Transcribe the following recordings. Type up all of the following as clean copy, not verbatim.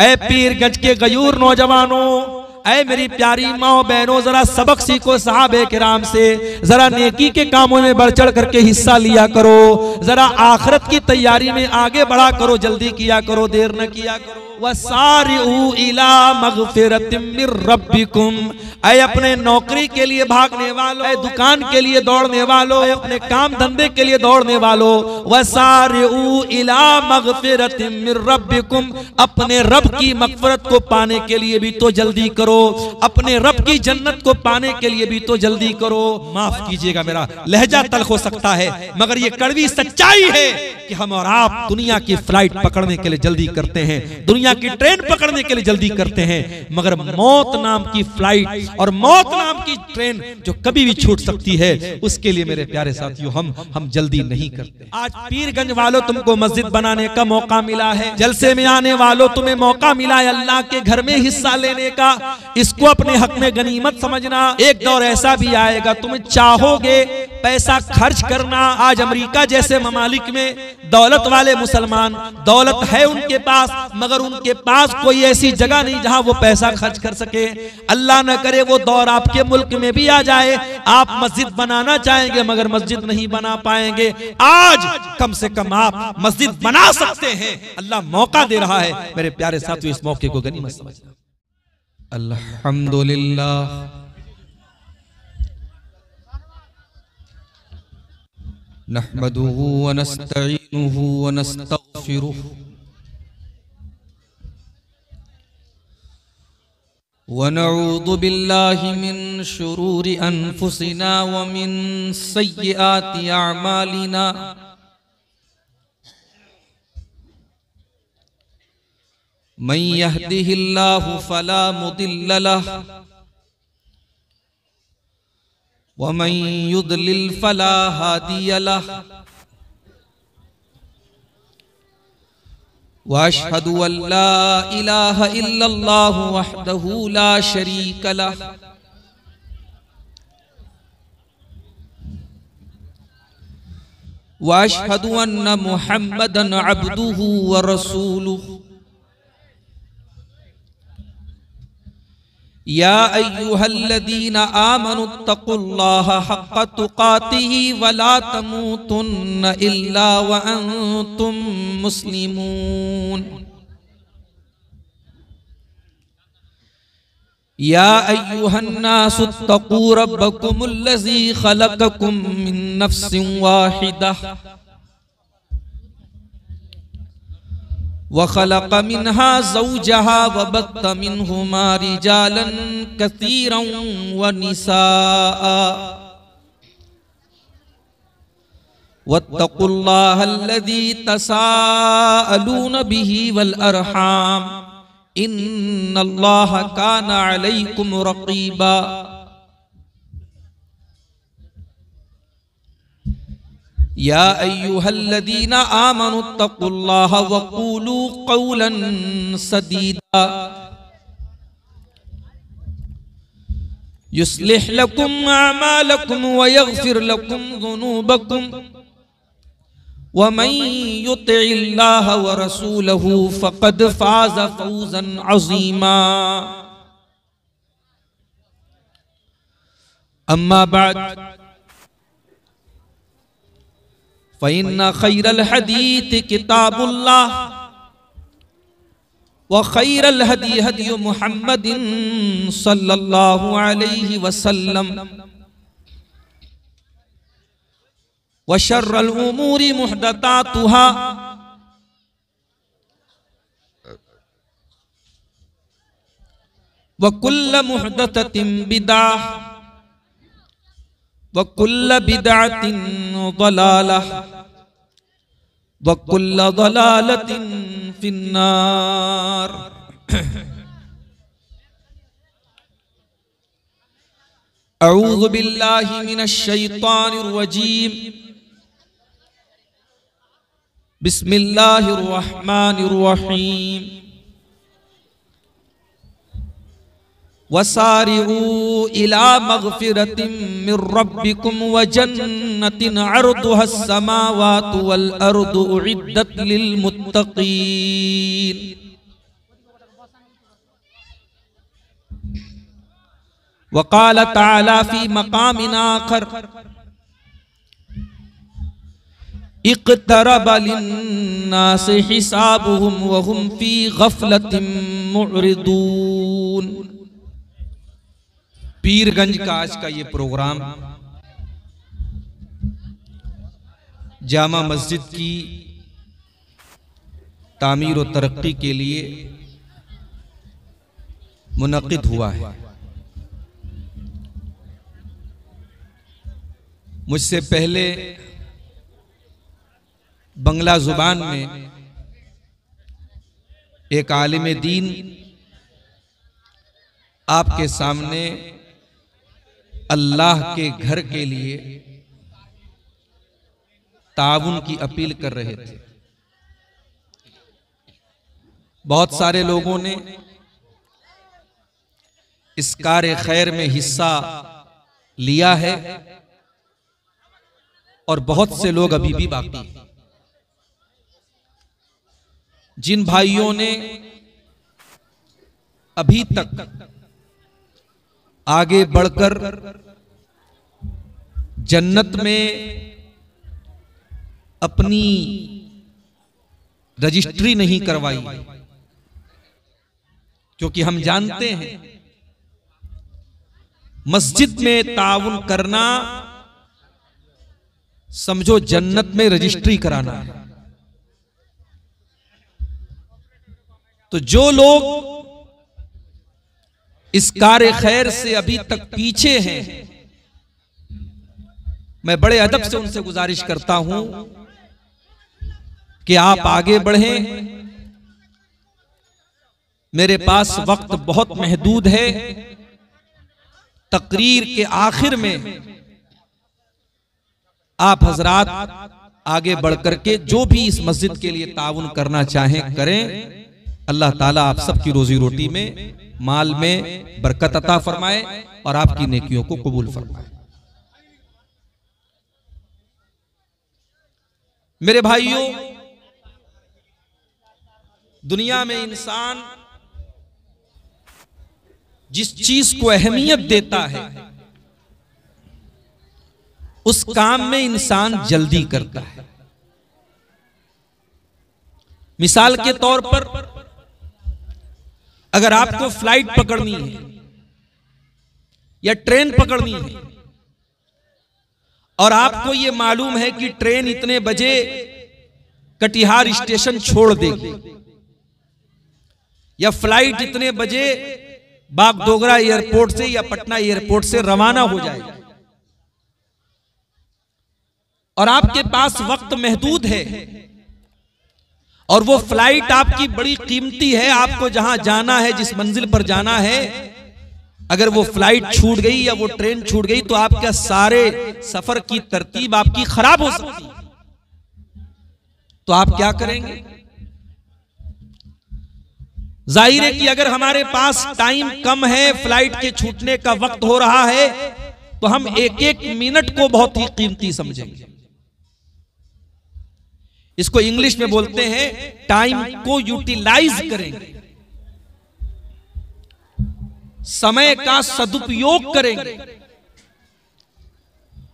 ऐ पीरगंज के गयूर नौजवानों, ऐ मेरी प्यारी माओ बहनों, जरा सबक सीखो सहाबे किराम से, जरा नेकी के कामों में बढ़ चढ़ करके हिस्सा लिया करो, जरा आखिरत की तैयारी में आगे बढ़ा करो, जल्दी किया करो, देर न किया करो। वसारिऊ इला मगफिरतिम मिर रब्बिकुम, ऐ अपने नौकरी के लिए भागने वालों, ऐ दुकान के लिए दौड़ने वालों, ऐ अपने काम धंधे के लिए दौड़ने वालों, वसारिऊ इला मगफिरतिम मिर रब्बिकुम, अपने रब की मगफिरत को पाने के लिए भी तो जल्दी करो, अपने रब की जन्नत को पाने के लिए भी तो जल्दी करो। माफ कीजिएगा मेरा लहजा तल्ख हो सकता है, मगर ये कड़वी सच्चाई है कि हम और आप दुनिया की फ्लाइट पकड़ने के लिए जल्दी करते हैं, दुनिया की ट्रेन पकड़ने के लिए जल्दी करते हैं, मगर मौत नाम की फ्लाइट और मौत नाम की ट्रेन जो कभी भी छूट सकती है, उसके लिए मेरे प्यारे साथियों हम जल्दी नहीं करते। आज पीरगंज वालों तुमको मस्जिद बनाने का मौका मिला है, जलसे में आने वालों तुम्हें मौका मिला है अल्लाह के घर में हिस्सा लेने का, इसको अपने हक में गनीमत समझना। एक दौर ऐसा भी आएगा तुम चाहोगे पैसा खर्च करना। आज अमेरिका जैसे ममालिक में दौलत वाले मुसलमान, दौलत है उनके पास, मगर उनके पास कोई ऐसी जगह नहीं जहां वो पैसा खर्च कर सके। अल्लाह न करे वो दौर आपके मुल्क में भी आ जाए, आप मस्जिद बनाना चाहेंगे मगर मस्जिद नहीं बना पाएंगे। आज कम से कम आप मस्जिद बना सकते हैं, अल्लाह मौका दे रहा है। मेरे प्यारे साथियों, इस मौके को गनीमत समझना। अल्हम्दुलिल्लाह नहमदुहु व नस्तईनुहु व नस्तगफिरुहु व नऊज़ु बिल्लाहि मिन शुरूरि अनफुसिना व मिन सय्यिआति अअमालिना। मन यहदिहिल्लाहु फला मुदिल्ल लहु व मन युद्लिल फला हादिय लहु। व अशहदु अल्ला इलाहा इल्लल्लाहु वहदहु ला शरीक लहु व अशहदु अन्न मुहम्मदन अब्दुहु व रसूलुहु। या अय्युहल्लज़ीना आमनुत्तक़ुल्लाहा हक़्क़ तुक़ातिही वला तमूतुन्न इल्ला व अंतुम मुस्लिमून। या अय्युहन्नासुत्तक़ू रब्बकुमुल्लज़ी ख़लक़कुम मिन नफ़्सिन वाहिदह वख़लक़ मिन्हा ज़ौजहा वबत्त मिन्हुमा रिजालन कसीरन व निसाअ वत्तक़ुल्लाहल्लज़ी तसाअलून बिही वल अरहाम इन्नल्लाहा काना अलैकुम रक़ीबा। या अय्युहल्लज़ीना आमनुत्तक़ुल्लाहा वक़ूलू क़ौलन सदीदा युस्लिह लकुम अअमालकुम व यग़फिर लकुम ज़ुनूबकुम व मन युतिइल्लाहा व रसूलहु फ़क़द फ़ाज़ फ़ौज़न अज़ीमा। अम्मा बअद फ़इन्न खैरल हदीस किताबुल्लाह व खैरल हदी हदी मुहम्मदिन सल्लल्लाहु अलैहि वसल्लम व शर्रल उमूरि मुहदसातुहा व कुल्ल मुहदसतिन बिदअह व कुल्ल बिदअतिन ज़लालह व कुल्ल ज़लालतिन फिन्नार। अऊज़ु बिल्लाहि मिनश शैतानिर रजीम। बिस्मिल्लाहिर रहमानिर रहीम। वसारिऊ इला मग़फ़िरतिम मिर रब्बिकुम व जन्नतिन अर्दुहस समावातु वल अर्दु उइद्दत लिल मुत्तक़ीन। वक़ाल तआला फी मक़ामिन आखर इक़्तरब लिन्नासि हिसाबुहुम वहुम फी गफ़लतिन मुअरिदून। पीरगंज का आज का ये प्रोग्राम जामा मस्जिद की तामीर और तरक्की के लिए मुनक़िद हुआ है। मुझसे पहले बंगला जुबान में एक आलिम दीन आपके सामने अल्लाह के घर के लिए ताउन की अपील कर रहे थे। बहुत सारे लोगों ने इस कार्य खैर में हिस्सा लिया है और बहुत से लोग अभी भी बाकी हैं। जिन भाइयों ने अभी तक आगे बढ़कर जन्नत में अपनी रजिस्ट्री नहीं करवाई, क्योंकि हम जानते हैं मस्जिद में ताउन करना समझो जन्नत में रजिस्ट्री कराना है। तो जो लोग इस कार्य खैर से अभी तक पीछे हैं, मैं बड़े अदब से उनसे गुजारिश करता हूं कि आप आगे बढ़ें। मेरे पास वक्त बहुत महदूद है। तकरीर के आखिर में आप हजरात आगे बढ़कर के जो भी इस मस्जिद के लिए ताउन करना चाहें करें। अल्लाह ताला आप सबकी रोजी रोटी में, माल में बरकत अता फरमाए और आपकी नेकियों को कबूल फरमाए। मेरे भाइयों, दुनिया में इंसान जिस चीज को अहमियत देता है उस काम में इंसान जल्दी करता है। मिसाल के तौर पर अगर आपको फ्लाइट पकड़नी है या ट्रेन पकड़नी है और आपको यह मालूम है कि ट्रेन इतने बजे कटिहार स्टेशन छोड़ देगी या फ्लाइट इतने बजे बागडोगरा एयरपोर्ट से या पटना एयरपोर्ट से रवाना हो जाएगी और आपके पास वक्त महदूद है और वो फ्लाइट आपकी बड़ी कीमती है, आपको जहां जाना है, जिस मंजिल पर जाना है, अगर वो फ्लाइट छूट गई या वो ट्रेन छूट गई तो आपका सारे सफर की तरतीब आपकी खराब हो सकती है। तो आप क्या करेंगे? जाहिर है कि अगर हमारे पास टाइम कम है, फ्लाइट के छूटने का वक्त हो रहा है, तो हम एक एक मिनट को बहुत ही कीमती समझेंगे। इसको इंग्लिश में बोलते हैं टाइम को यूटिलाइज करेंगे, समय का सदुपयोग करेंगे,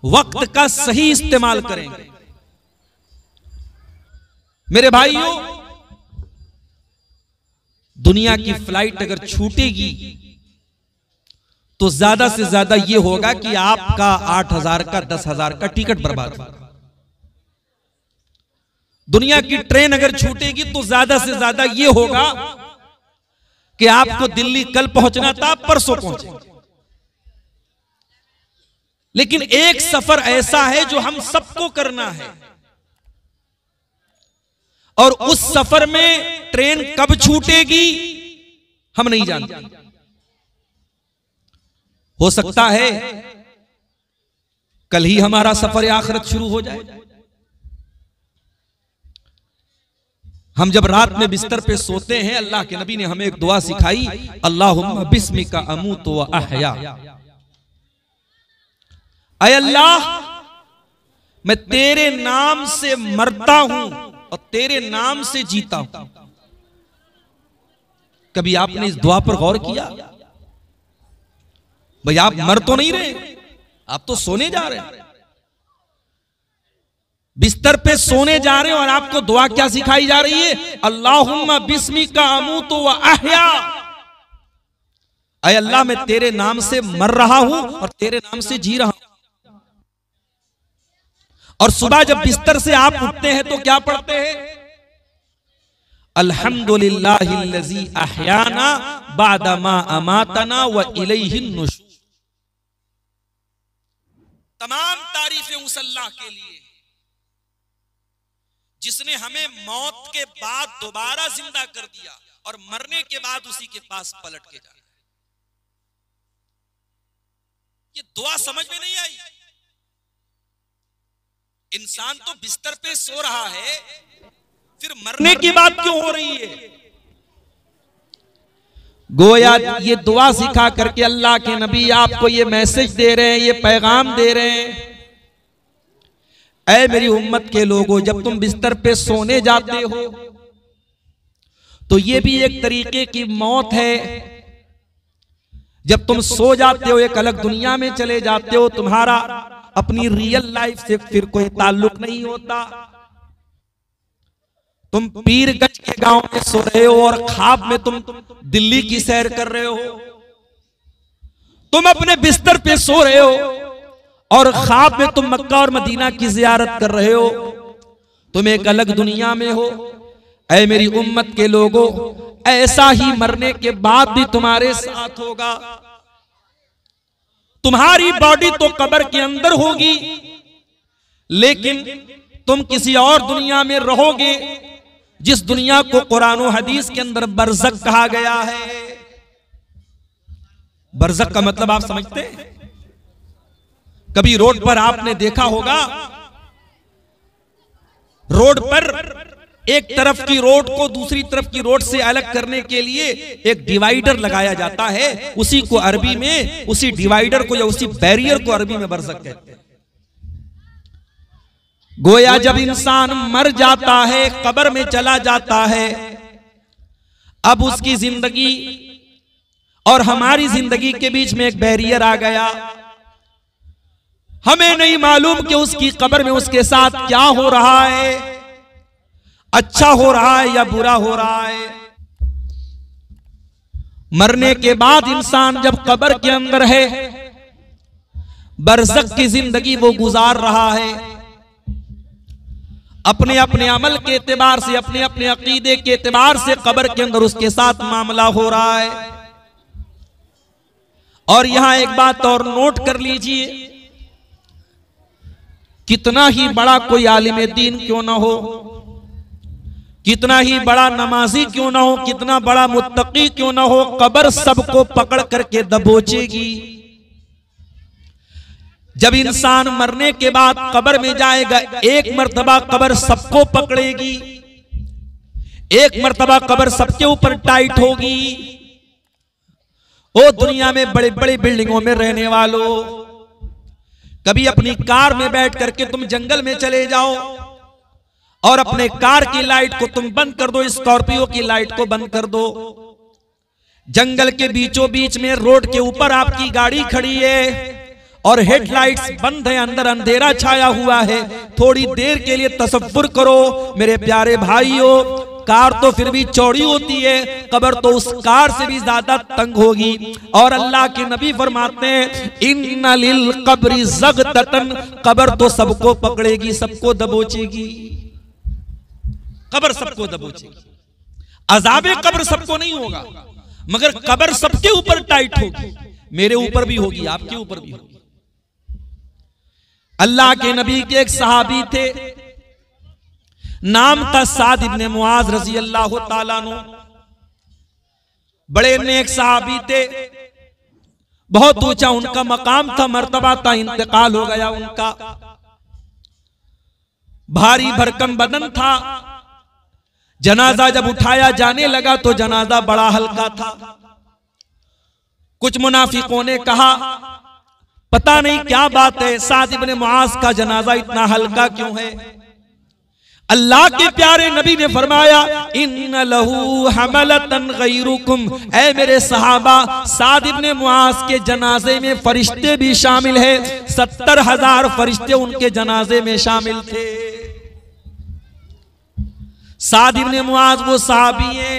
वक्त का सही इस्तेमाल करेंगे। मेरे भाइयों, दुनिया की फ्लाइट अगर छूटेगी तो ज्यादा से ज्यादा यह होगा कि आपका 8,000 का 10,000 का टिकट बर्बाद होगा। दुनिया की ट्रेन अगर छूटेगी तो ज्यादा से ज्यादा यह होगा कि आपको दिल्ली कल पहुंचना था, परसों पहुंचे। लेकिन एक सफर ऐसा है जो हम सबको करना है और उस सफर में ट्रेन कब छूटेगी हम नहीं जानते। हो सकता है कल ही हमारा सफर आखिरत शुरू हो जाए। हम जब रात में बिस्तर पे सोते हैं, अल्लाह के नबी ने हमें एक दुआ सिखाई, अल्लाहुम्मा बिस्मिका अमूतु व अहया। ऐ अल्लाह, मैं तेरे नाम से मरता हूं और तेरे नाम से जीता हूं। कभी आपने इस दुआ पर गौर किया? भाई आप मर तो नहीं रहे, आप तो सोने जा रहे हैं, बिस्तर पे सोने जा रहे हो और आपको दुआ क्या सिखाई जा रही है? अल्लाहुम्मा बिस्मिका अमूतु व अहया। ऐ अल्लाह मैं तेरे नाम से मर रहा हूं और तेरे नाम से जी रहा हूं। और सुबह जब बिस्तर से आप उठते हैं तो क्या पढ़ते हैं? अल्हम्दुलिल्लाहिल्लज़ी अहयाना बादा मा अमातना व इलैहिन नुशूर। तमाम तारीफें उस अल्लाह के लिए जिसने हमें मौत के बाद दोबारा जिंदा कर दिया और मरने के बाद उसी के पास पलट के जाना। ये दुआ समझ में नहीं आई। इंसान तो बिस्तर पे सो रहा है, फिर मरने की बात क्यों हो रही है? गोया ये दुआ सिखा करके अल्लाह के नबी आपको ये मैसेज दे रहे हैं, ये पैगाम दे रहे हैं, ऐ मेरी उम्मत के लोगों, जब तुम बिस्तर पे सोने जाते हो तो ये भी एक तरीके की मौत है। जब तुम सो जाते हो एक अलग दुनिया में चले जाते हो, तुम्हारा अपनी रियल लाइफ से फिर कोई ताल्लुक नहीं होता। तुम पीरगंज के गांव में सो रहे हो और ख्वाब में तुम दिल्ली की सैर कर रहे हो। तुम अपने बिस्तर पे सो रहे हो और ख्वाब में तुम मक्का और मदीना की जियारत कर रहे हो। तुम एक अलग दुनिया में हो। ऐ मेरी उम्मत के लोगों, ऐसा ही मरने के बाद भी तुम्हारे साथ होगा। तुम्हारी बॉडी तो कब्र के अंदर होगी, लेकिन तुम किसी और दुनिया में रहोगे, जिस दुनिया को कुरान और हदीस के अंदर बरज़ख कहा गया है। बरज़ख का मतलब आप समझते हैं? कभी रोड पर आपने देखा होगा, रोड पर एक तरफ की रोड को दूसरी तरफ की रोड से अलग करने के लिए एक डिवाइडर लगाया जाता है। उसी को अरबी में, उसी डिवाइडर को या उसी बैरियर को अरबी में बरज़ख कहते हैं। गोया जब इंसान मर जाता है, कब्र में चला जाता है, अब उसकी जिंदगी और हमारी जिंदगी के बीच में एक बैरियर आ गया। हमें नहीं मालूम कि उसकी कब्र में उसके साथ क्या हो रहा है, अच्छा हो रहा है या बुरा हो रहा है। मरने के बाद इंसान जब कब्र के अंदर है, बरज़ख की जिंदगी वो गुजार रहा है। अपने अपने अमल के एतबार से, अपने अपने अकीदे के एतबार से कब्र के अंदर उसके साथ मामला हो रहा है। और यहां एक बात और नोट कर लीजिए, कितना ही बड़ा कोई आलिम दीन क्यों ना हो, कितना ही बड़ा नमाजी क्यों ना हो, कितना बड़ा मुत्तकी क्यों ना हो, कब्र सबको पकड़ करके दबोचेगी। जब इंसान मरने के बाद कब्र में जाएगा, एक मर्तबा कब्र सबको पकड़ेगी, एक मर्तबा कब्र सबके ऊपर टाइट होगी। ओ दुनिया में बड़े बड़े बिल्डिंगों में रहने वालों, कभी अपनी कार में बैठ करके तुम जंगल में चले जाओ और अपने कार की लाइट को तुम बंद कर दो, स्कॉर्पियो की लाइट को बंद कर दो। जंगल के बीचों बीच में रोड के ऊपर आपकी गाड़ी खड़ी है और हेडलाइट्स बंद है, अंदर अंधेरा छाया हुआ है। थोड़ी देर के लिए तसव्वुर करो मेरे प्यारे भाइयों, कार तो फिर भी चौड़ी होती है, कब्र तो उस कार से भी ज्यादा तंग होगी। और अल्लाह के नबी फरमाते हैं, इन्ना लिल कब्रि ज़ग़तन, कब्र तो सबको पकड़ेगी, सबको दबोचेगी। कब्र सबको दबोचेगी। अज़ाबे कब्र सबको नहीं होगा, मगर कब्र सबके ऊपर टाइट होगी। मेरे ऊपर भी होगी, आपके ऊपर भी होगी। अल्लाह के नबी के एक सहाबी थे, नाम था साद इब्ने मुआज रज़ी अल्लाह ताला अन्हु। बड़े नेक सहाबी थे, बहुत ऊंचा उनका मकाम था, मर्तबा था, इंतकाल हो गया उनका। भारी भरकम बदन था। जनाजा जब उठाया जाने लगा तो जनाजा बड़ा हल्का था। कुछ मुनाफिकों ने कहा, पता नहीं क्या बात है, साद इब्ने मुआज का जनाजा इतना हल्का क्यों है। अल्लाह के प्यारे नबी ने फरमाया इन्न लहू हमलतन गैरुकुम, ऐ मेरे सहाबा, साद इब्ने मुआज के जनाजे में फरिश्ते भी शामिल है। 70,000 फरिश्ते उनके जनाजे में शामिल थे। साद इब्ने मुआज वो सहाबी हैं,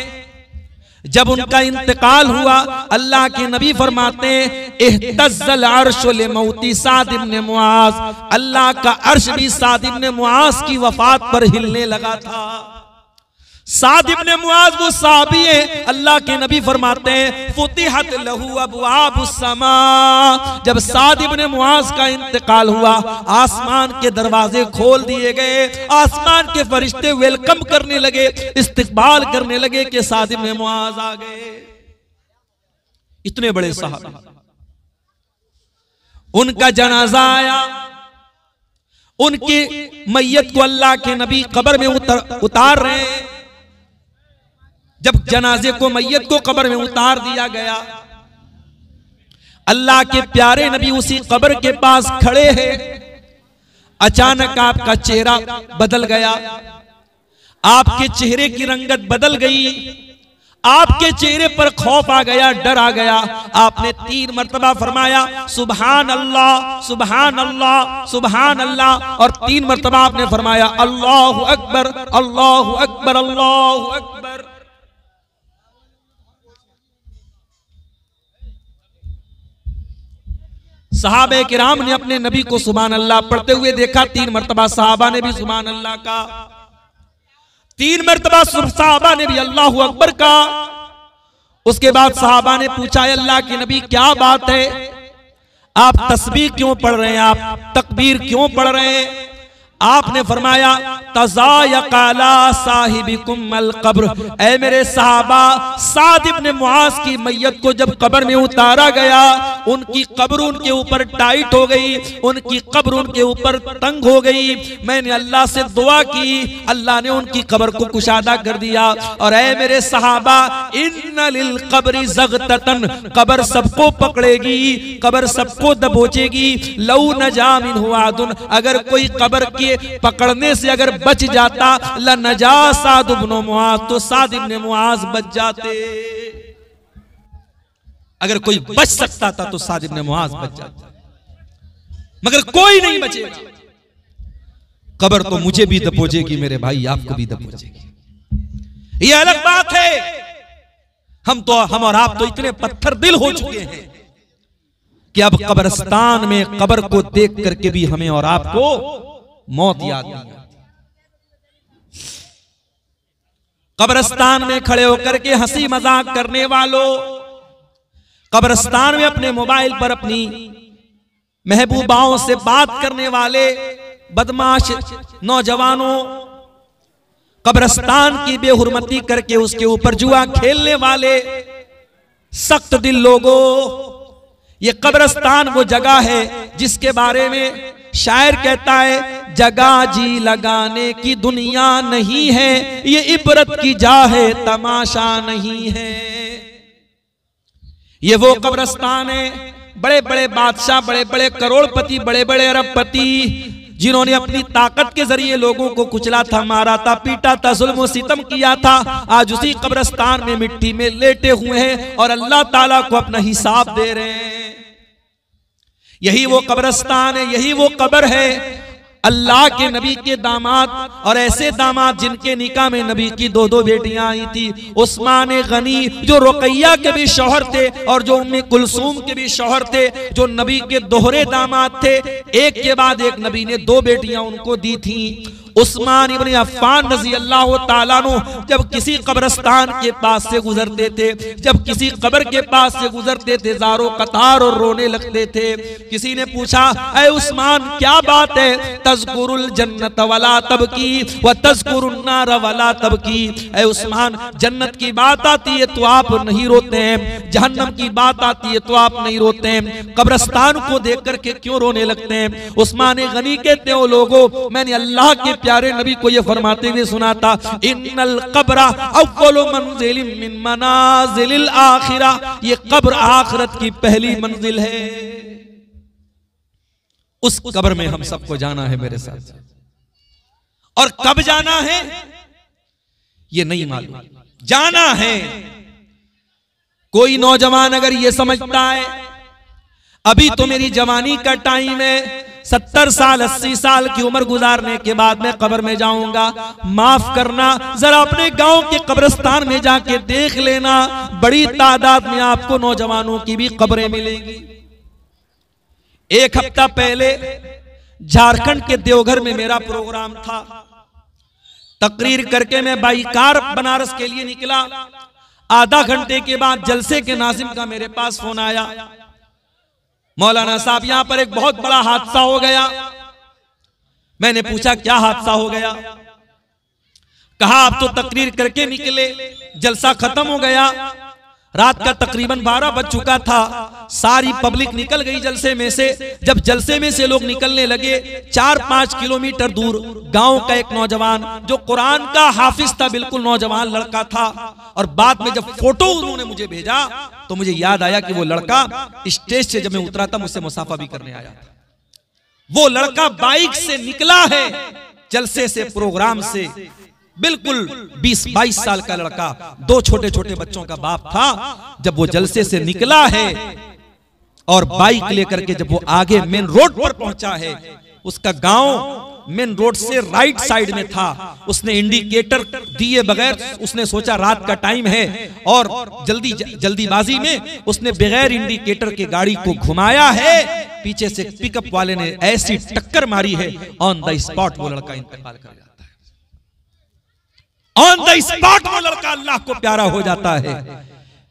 जब उनका इंतकाल हुआ अल्लाह के नबी फरमाते हैं इhtazzal अर्शु लिमौती साद इब्ने मुआज, अल्लाह का अर्श भी साद इब्ने मुआज की वफात पर हिलने लगा था। साद इब्ने मुआज वो सहाबी है, अल्लाह के नबी फरमाते हैं फुतिहत लहू अबवाबुस समा, जब साद इब्ने मुआज का इंतकाल हुआ आसमान के दरवाजे खोल दिए गए, आसमान के फरिश्ते वेलकम करने लगे, इस्तकबाल करने लगे कि साद इब्ने मुआज आ गए। इतने बड़े सहाबी, उनका जनाजा आया, उनकी मैयत को अल्लाह के नबी कब्र में उतार रहे हैं। जब जनाजे को मैयत को कब्र में उतार दिया गया, अल्लाह के प्यारे नबी उसी कब्र के पास खड़े हैं। अचानक आपका चेहरा बदल गया, आपके चेहरे की रंगत बदल गई, आपके चेहरे पर खौफ आ गया, डर आ गया। आपने 3 मरतबा फरमाया सुभान अल्लाह सुभान अल्लाह सुभान अल्लाह, और 3 मरतबा आपने फरमाया अल्लाहु अकबर अल्लाहु अकबर अल्लाहु अकबर। सहाबे किराम ने अपने नबी को सुभान अल्लाह पढ़ते हुए देखा। 3 मरतबा सहाबा ने भी सुभान अल्लाह का, 3 मरतबा सहाबा ने भी अल्लाहु अकबर का। उसके बाद सहाबा ने पूछा अल्लाह के नबी क्या बात है, आप तस्बीह क्यों पढ़ रहे हैं, आप तकबीर क्यों पढ़ रहे हैं? आपने फरमाया तज़ायक़ला साहिबिकुम अल कब्र, ऐ मेरे सहाबा, साद इब्ने मुआज की मैयत को जब कब्र में उतारा गया, उनकी कब्र उनके ऊपर टाइट हो गई, उनकी कब्र उनके ऊपर तंग हो गई। मैंने अल्लाह से दुआ की, अल्लाह ने उनकी कब्र को कुशादा कर दिया। और ऐ मेरे सहाबा, इन्ना लिल कब्रि ज़ग़ततन, कब्र सबको पकड़ेगी, कब्र सबको दबोचेगी। लौ नजा मिन्हु आदुन, अगर कोई कब्र के पकड़ने से अगर बच जाता, ला नजा साद इब्ने मुआज, तो साद इब्ने मुआज बच जाते। अगर कोई बच सकता था तो साद इब्ने मुआज बच जाता, मगर कोई नहीं बचेगा। कब्र तो मुझे भी दबोचेगी मेरे भाई, आपको भी दबोचेगी। यह अलग बात है, हम और आप तो इतने पत्थर दिल हो चुके हैं कि अब कब्रिस्तान में कब्र को देख करके भी हमें और आपको मौत याद नहीं आती। कब्रिस्तान में खड़े होकर के हंसी मजाक करने वालों, कब्रिस्तान में अपने मोबाइल पर अपनी महबूबाओं से बात करने वाले बदमाश नौजवानों, कब्रिस्तान की बेहुरमती करके उसके ऊपर जुआ खेलने वाले सख्त दिल लोगों, ये कब्रिस्तान वो जगह है जिसके बारे में शायर कहता है जगह जी लगाने की दुनिया नहीं है, ये इबरत की जा है तमाशा नहीं है। ये वो कब्रिस्तान है, बड़े बड़े बादशाह, बड़े बड़े करोड़पति, बड़े बड़े अरबपति, जिन्होंने अपनी ताकत के जरिए लोगों को कुचला था, मारा था, पीटा था, जुल्म सितम किया था, आज उसी कब्रिस्तान में मिट्टी में लेटे हुए हैं और अल्लाह ताला को अपना हिसाब दे रहे हैं। यही वो कब्रिस्तान है, यही वो कब्र है। अल्लाह के नबी के दामाद, और ऐसे दामाद जिनके निकाह में नबी की 2 बेटियां आई थी। उस्मान गनी जो रुकैया के भी शौहर थे और जो उम्मे कुलसूम के भी शौहर थे, जो नबी के दोहरे दामाद थे, एक के बाद एक नबी ने 2 बेटियां उनको दी थी। उस्मान इब्ने अफ़्फ़ान रज़ी अल्लाह ताला अन्हु जब किसी कब्रिस्तान के पास से गुजरते थे, जब किसी कब्र के पास से गुजरते थे, ज़ारो कतार और रोने लगते थे। किसी ने पूछा ऐ उस्मान क्या बात है, तज़कुरुल जन्नत वला तबकी व तज़कुरुन नार वला तबकी। ऐ उस्मान, जन्नत की बात आती है तो आप नहीं रोते हैं, जहन्नम की बात आती है तो आप नहीं रोते हैं, कब्रिस्तान को देख करके क्यों रोने लगते हैं? उस्मान गनी कहते हो लोगों, मैंने अल्लाह के प्यारे नबी को यह फरमाते हुए सुना था, इन्नल कब्र अव्वलु मंजिलिन मिन मनाजिलिल आखिरा, ये कब्र आखिरत की पहली मंजिल है। उस कब्र में हम सबको जाना है मेरे साथ, और कब जाना है ये नहीं मालूम, जाना है। कोई नौजवान अगर ये समझता है अभी तो मेरी जवानी का टाइम है, 70 साल 80 साल की उम्र गुजारने के बाद मैं कब्र में जाऊंगा, माफ करना, जरा अपने गांव के कब्रिस्तान में जाके देख लेना, बड़ी तादाद में आपको नौजवानों की भी कब्रें मिलेंगी। एक हफ्ता पहले झारखंड के देवघर में मेरा प्रोग्राम था, तकरीर करके मैं बाई कार बनारस के लिए निकला। आधा घंटे के बाद जलसे के नाज़िम का मेरे पास फोन आया, मौलाना साहब यहां पर एक बहुत बड़ा हादसा हो गया। मैंने पूछा क्या हादसा हो गया? कहा आप तो तकरीर करके निकले, जलसा खत्म हो गया, रात का तकरीबन 12 बज चुका था, सारी पब्लिक निकल गई जलसे में से। जब जलसे में से लोग निकलने लगे, 4-5 किलोमीटर दूर गांव का एक नौजवान जो कुरान का हाफिज था, बिल्कुल नौजवान लड़का था, और बाद में जब फोटो उन्होंने मुझे भेजा तो मुझे याद आया कि वो लड़का स्टेज से जब मैं उतरा था मुझसे मुसाफा भी करने आया था। वो लड़का बाइक से निकला है जलसे से, प्रोग्राम से, बिल्कुल 20-22 साल का लड़का, 2 छोटे छोटे बच्चों का बाप था। जब वो जलसे से निकला है और बाइक लेकर के जब वो आगे मेन रोड पर पहुंचा है, उसका गांव मेन रोड से राइट साइड में था, उसने इंडिकेटर दिए बगैर, उसने सोचा रात का टाइम है और जल्दीबाजी में उसने बगैर इंडिकेटर के गाड़ी को घुमाया है। पीछे से पिकअप वाले ने ऐसी टक्कर मारी है, ऑन द स्पॉट वो लड़का इंतकाल कर जाता है। ऑन द स्पॉट वो लड़का अल्लाह को प्यारा हो जाता है।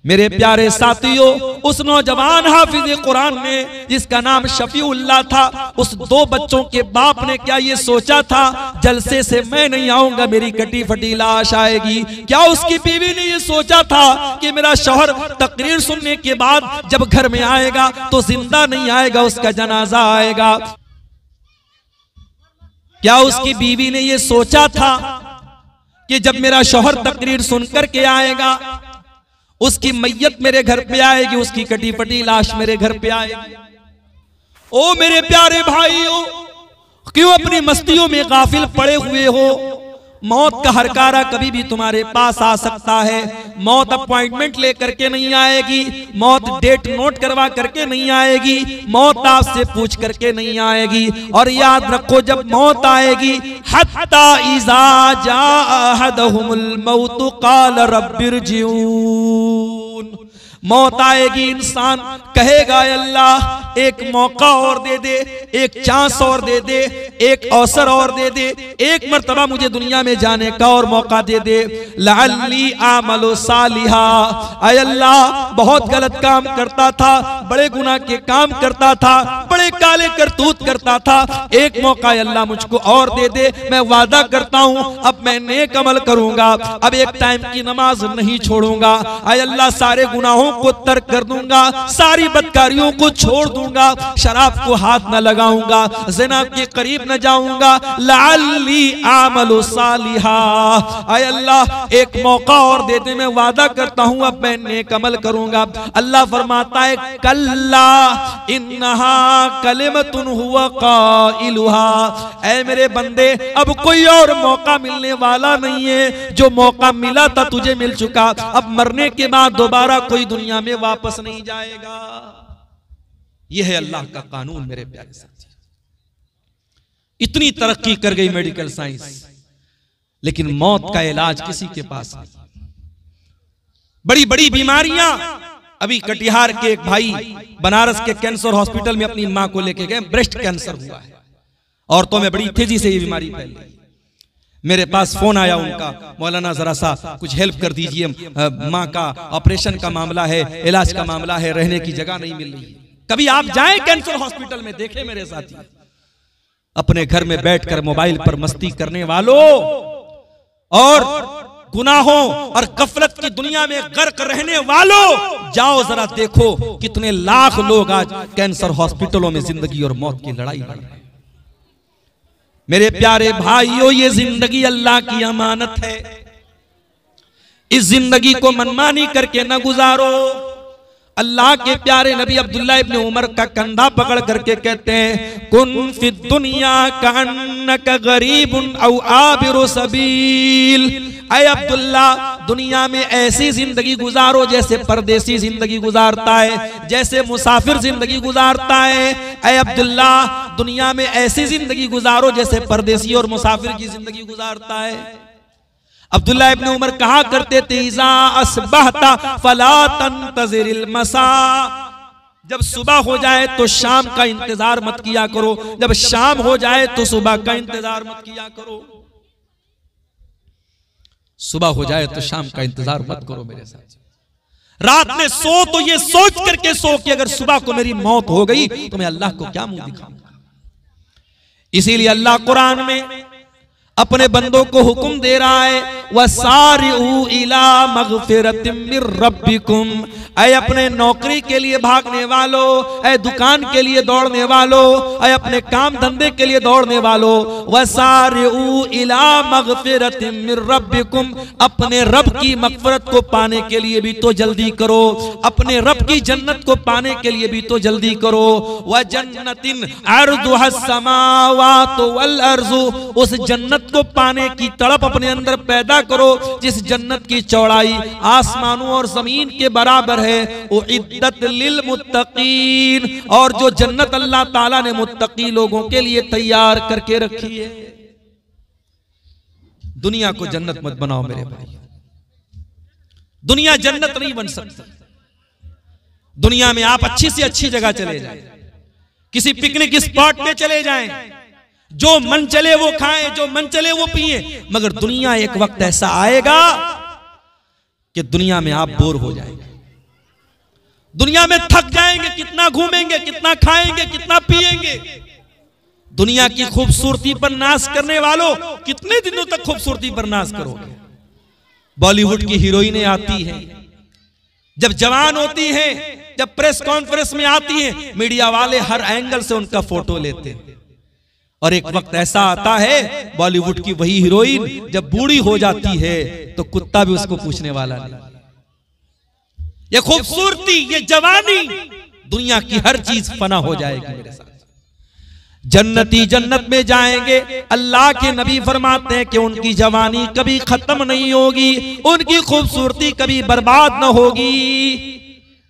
मेरे प्यारे साथियों, उस नौजवान हाफिज कुरान ने जिसका नाम शफीउल्लाह था, उस 2 बच्चों के बाप ने क्या ये सोचा था जलसे से मैं नहीं आऊंगा, मेरी कटी फटी लाश आएगी? क्या उसकी बीवी ने ये सोचा था कि मेरा शौहर तकरीर सुनने के बाद जब घर में आएगा तो जिंदा नहीं आएगा, उसका जनाजा आएगा? क्या उसकी बीवी ने ये सोचा था कि जब मेरा शौहर तकरीर सुनकर के आएगा उसकी मैयत मेरे घर पे आएगी, उसकी कटी फटी लाश मेरे घर पे आएगी? ओ मेरे प्यारे भाइयों, क्यों अपनी मस्तियों में गाफिल पड़े हुए हो? मौत का हरकारा कभी भी तुम्हारे पास आ सकता है। मौत अपॉइंटमेंट लेकर के नहीं आएगी, मौत डेट नोट करवा करके नहीं आएगी, मौत आपसे पूछ करके नहीं आएगी। और याद रखो, जब मौत आएगी, हत्ता इज़ा जाअहदहुमुल मौत क़ाल रब्बिरजिऊन, मौत आएगी, इंसान कहेगा अल्लाह एक मौका और दे दे, एक चांस और दे दे, एक अवसर और दे दे, एक मर्तबा मुझे दुनिया में जाने का और मौका दे दे। लअल्ली आमलु सालिहा, ऐ अल्लाह बहुत गलत काम करता था, बड़े गुनाह के काम करता था, बड़े काले करतूत करता था, एक मौका अल्लाह मुझको और दे दे, मैं वादा करता हूं अब मैं नेक अमल करूंगा, अब एक टाइम की नमाज नहीं छोड़ूंगा, ऐ अल्लाह सारे गुनाहों को तर्क कर दूंगा, सारी बदकारियों को छोड़ दूंगा, शराब को हाथ न लगाऊंगा, ज़िना के करीब न जाऊंगा, लअल्ली आमलु सालिहा, ऐ अल्लाह एक मौका और दे दे, मैं वादा करता हूं अब मैं नेक अमल करूंगा। अल्लाह फरमाता है कल्ला इन्नहा कलिमतुन हुवा काइलुहा, ऐ मेरे बंदे अब कोई और मौका मिलने वाला नहीं है, जो मौका मिला था तुझे मिल चुका, अब मरने के बाद दोबारा कोई दुनिया में वापस नहीं जाएगा। यह है अल्लाह का कानून। मेरे प्यारे साथी, इतनी तरक्की कर गई मेडिकल साइंस, लेकिन मौत का इलाज किसी के पास नहीं। बड़ी बड़ी बीमारियां, अभी कटिहार के एक भाई बनारस के कैंसर हॉस्पिटल में अपनी मां को लेके गए, ब्रेस्ट कैंसर हुआ है, औरतों में बड़ी तेजी से ये बीमारी फैल रही। मेरे पास फोन आया उनका, मौलाना जरा सा कुछ हेल्प कर दीजिए, माँ का ऑपरेशन का मामला है, इलाज का मामला है, रहने की जगह नहीं मिल रही। कभी आप जाएं कैंसर हॉस्पिटल में, देखें मेरे साथी, अपने घर में बैठकर मोबाइल पर मस्ती करने वालों और गुनाहों और गफलत की दुनिया में गर्क रहने वालों, जाओ जरा देखो कितने लाख लोग आज कैंसर हॉस्पिटलों में जिंदगी और मौत की लड़ाई लड़ रहे हैं। मेरे प्यारे भाइयों, ये जिंदगी अल्लाह की अमानत है, इस जिंदगी को मनमानी करके न गुजारो। अल्लाह के प्यारे नबी अब्दुल्ला इब्न उमर का कंधा पकड़ करके कहते हैं, कुन फी दुनिया कअन्नका गरीबुन औ आबिरु सबील। ऐ अब्दुल्ला, दुनिया में ऐसी जिंदगी गुजारो जैसे परदेसी जिंदगी गुजारता है, जैसे मुसाफिर जिंदगी गुजारता है। ऐ अब्दुल्ला, दुनिया में ऐसी जिंदगी गुजारो जैसे परदेसी और मुसाफिर की जिंदगी गुजारता है। अब्दुल्ला इब्न उमर कहा करते थे, इज़ा अस्बहता फला तंतज़िरिल मसा। जब सुबह हो जाए तो शाम का इंतजार मत किया करो, जब शाम हो जाए तो सुबह का इंतजार मत किया करो। सुबह हो जाए तो शाम का इंतजार मत करो मेरे साथ। रात में सो तो ये सोच करके सो कि अगर सुबह को मेरी मौत हो गई तो मैं अल्लाह को क्या मुंह दिखाऊंगा। इसीलिए अल्लाह कुरान में अपने बंदों को हुक्म दे रहा है, वसारिऊ इला मगफिरतिम मिर रब्बिकुम। ऐ अपने नौकरी के लिए भागने वालों, ऐ दुकान के लिए दौड़ने वालों, ऐ अपने काम धंधे के लिए दौड़ने वालों, वसारिऊ इला मगफिरतिम मिर रब्बिकुम। अपने रब की मगफिरत को पाने के लिए भी तो जल्दी करो, अपने रब की जन्नत को पाने के लिए भी तो जल्दी करो। व जन्नतिन अर्दुहस समावातु वल अर्ज़ु। उस जन्नत को पाने की तड़प अपने अंदर पैदा करो जिस जन्नत की चौड़ाई आसमानों और जमीन के बराबर है। उइद्दत लिल मुत्तकीन। और जो जन्नत अल्लाह ताला ने मुत्तकी लोगों के लिए तैयार करके रखी है। दुनिया को जन्नत मत बनाओ मेरे भाई, दुनिया जन्नत नहीं बन सकती। दुनिया में आप अच्छी से अच्छी जगह चले जाएं, किसी पिकनिक स्पॉट पे चले जाएं, जो मन चले वो खाएं, जो मन चले वो पिए, मगर दुनिया एक वक्त ऐसा आएगा कि दुनिया में आप बोर हो जाएंगे, दुनिया में थक जाएंगे। कितना घूमेंगे, कितना खाएंगे, कितना पिएंगे। दुनिया की खूबसूरती पर नाश करने वालों, कितने दिनों तक खूबसूरती पर नाश करोगे। बॉलीवुड की हीरोइनें आती हैं, जब जवान होती हैं, जब प्रेस कॉन्फ्रेंस में आती हैं, मीडिया वाले हर एंगल से उनका फोटो लेते हैं। और एक वक्त ऐसा आता है, बॉलीवुड की वही हीरोइन जब बूढ़ी हो जाती है तो कुत्ता भी उसको पूछने वाला नहीं। ये खूबसूरती, ये जवानी, दुनिया की हर चीज फना हो जाएगी मेरे साथ। जन्नती जन्नत में जाएंगे। अल्लाह के नबी फरमाते हैं कि उनकी जवानी कभी खत्म नहीं होगी, उनकी खूबसूरती कभी बर्बाद न होगी।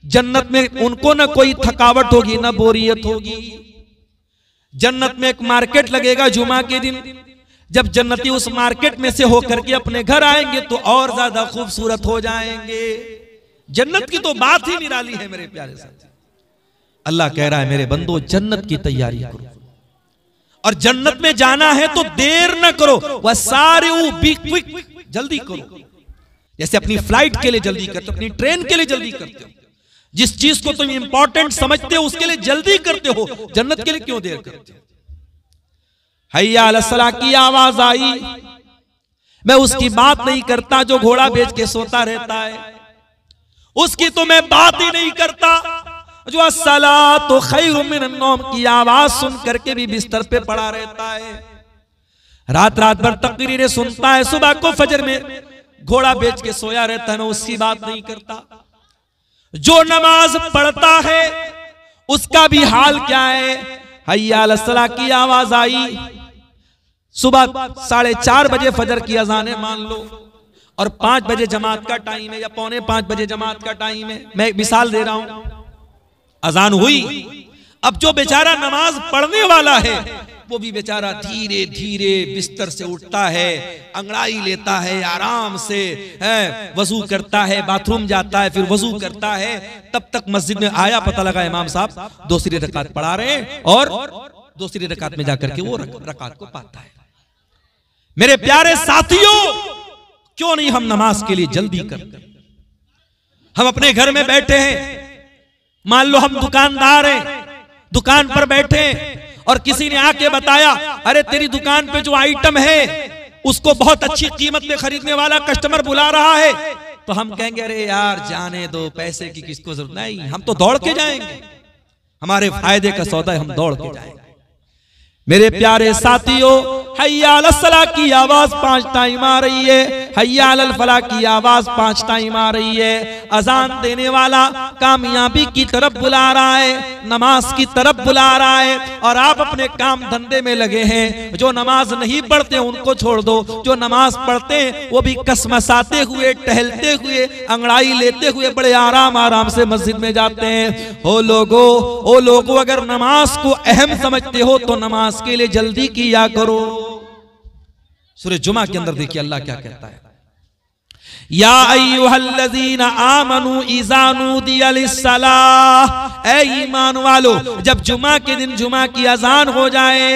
जन्नत में उनको न कोई थकावट होगी, न बोरियत होगी। जन्नत में एक मार्केट लगेगा जुमा के दिन, जब जन्नती उस मार्केट में से होकर के अपने घर आएंगे तो और ज्यादा खूबसूरत हो जाएंगे। जन्नत की तो बात ही निराली है मेरे प्यारे साथी। अल्लाह कह रहा है मेरे बंदो जन्नत की तैयारी करो, और जन्नत में जाना है तो देर न करो। वसारिऊ बी क्विक, जल्दी करो। जैसे अपनी फ्लाइट के लिए जल्दी करते हो, अपनी ट्रेन के लिए जल्दी करते हो, जिस चीज को तुम इंपॉर्टेंट समझते हो उसके लिए जल्दी करते हो, जन्नत के लिए क्यों देर करते हो। हय्या अला सलाह की आवाज आई। मैं उसकी बात नहीं करता जो घोड़ा बेच के सोता रहता है, उसकी तो मैं बात ही नहीं करता जो अस्सलातु खैरुम मिनन नौम की आवाज सुन करके भी बिस्तर पे पड़ा रहता है, रात रात भर तकरीरें सुनता है, सुबह को फजर में घोड़ा बेच के सोया रहता है। मैं उसकी बात नहीं करता। जो नमाज पढ़ता है उसका भी हाल क्या है। हय्या अला सलाह की आवाज आई। सुबह 4:30 बजे फजर की अजान है मान लो, और 5 बजे जमात का टाइम है या 4:45 बजे जमात का टाइम है। मैं एक मिसाल दे रहा हूं। अजान हुई, अब जो बेचारा नमाज पढ़ने वाला है वो भी बेचारा धीरे धीरे बिस्तर से उठता है, अंगड़ाई लेता है, आराम से वजू करता है, बाथरूम जाता है, फिर वजू करता है। तब तक मस्जिद में आया, पता लगा इमाम साहब दूसरी रकात पढ़ा रहे हैं, और दूसरी रकात में जाकर के वो रकात को पाता है। मेरे प्यारे साथियों, क्यों नहीं हम नमाज के लिए जल्दी करते। हम अपने घर में बैठे हैं, मान लो हम दुकानदार हैं, दुकान पर बैठे और किसी ने आके बताया अरे तेरी दुकान पे जो आइटम है उसको बहुत अच्छी कीमत में खरीदने वाला कस्टमर बुला रहा है, तो हम कहेंगे अरे यार जाने दो, पैसे की किसको जरूरत नहीं, हम तो दौड़ के जाएंगे, हमारे फायदे का सौदा है, हम दौड़ के जाएंगे। मेरे प्यारे साथियों, हय्या अला सलाह की आवाज 5 टाइम आ रही है। हय्या अलल फलाह की आवाज 5 टाइम आ रही है। अजान देने वाला कामयाबी की तरफ बुला रहा है, नमाज की तरफ बुला रहा है, और आप अपने काम धंधे में लगे हैं। जो नमाज नहीं पढ़ते उनको छोड़ दो, जो नमाज पढ़ते हैं वो भी कसमसाते हुए, टहलते हुए, अंगड़ाई लेते हुए बड़े आराम आराम से मस्जिद में जाते हैं। ओ लोगो, अगर नमाज को अहम समझते हो तो नमाज के लिए जल्दी किया करो। सूरह जुमा के अंदर देखिए अल्लाह क्या कहता है, या अय्युहल्लज़ीना आमनू इज़ा नूदिया लिस्सलाह, ऐ ईमान वालो जब जुमा के दिन जुमा की अजान हो जाए,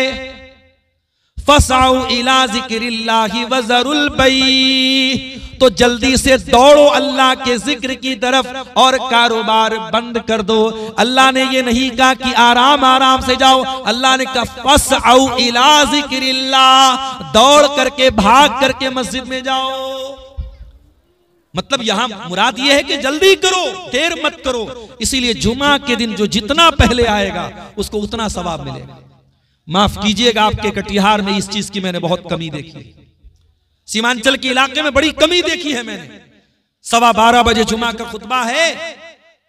फसाउ इला ज़िक्रिल्लाहि व ज़रुल बई, तो जल्दी से दौड़ो अल्लाह के जिक्र की तरफ और कारोबार बंद कर दो। अल्लाह ने ये नहीं कहा कि आराम आराम से जाओ, अल्लाह ने कहा फसआउ इला ज़िक्रिल्लाह, दौड़ करके भाग करके मस्जिद में जाओ। मतलब यहां मुराद यह है कि जल्दी करो, देर मत करो। इसीलिए जुमा के दिन जो जितना पहले आएगा उसको उतना सवाब मिलेगा। माफ कीजिएगा, आपके कटिहार में इस चीज की मैंने बहुत कमी देखी, सीमांचल के इलाके में बड़ी कमी देखी है मैंने। 12:15 बजे जुमा का खुतबा है,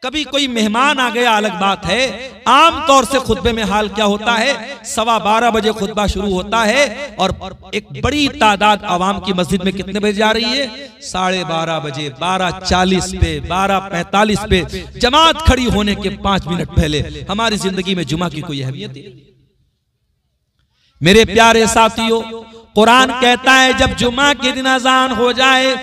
कभी कोई मेहमान आ गया अलग बात है। आम तौर से खुतबे में हाल क्या होता है, 12:15 बजे खुतबा शुरू होता है और एक बड़ी तादाद आवाम की मस्जिद में कितने बजे जा रही है, 12:30 बजे, 12:40 पे, 12:45 पे, जमात खड़ी होने के 5 मिनट पहले। हमारी जिंदगी में जुमा की कोई अहमियत है? मेरे प्यारे साथियों, कुरान कहता है जब जुमा के दिन अजान हो जाए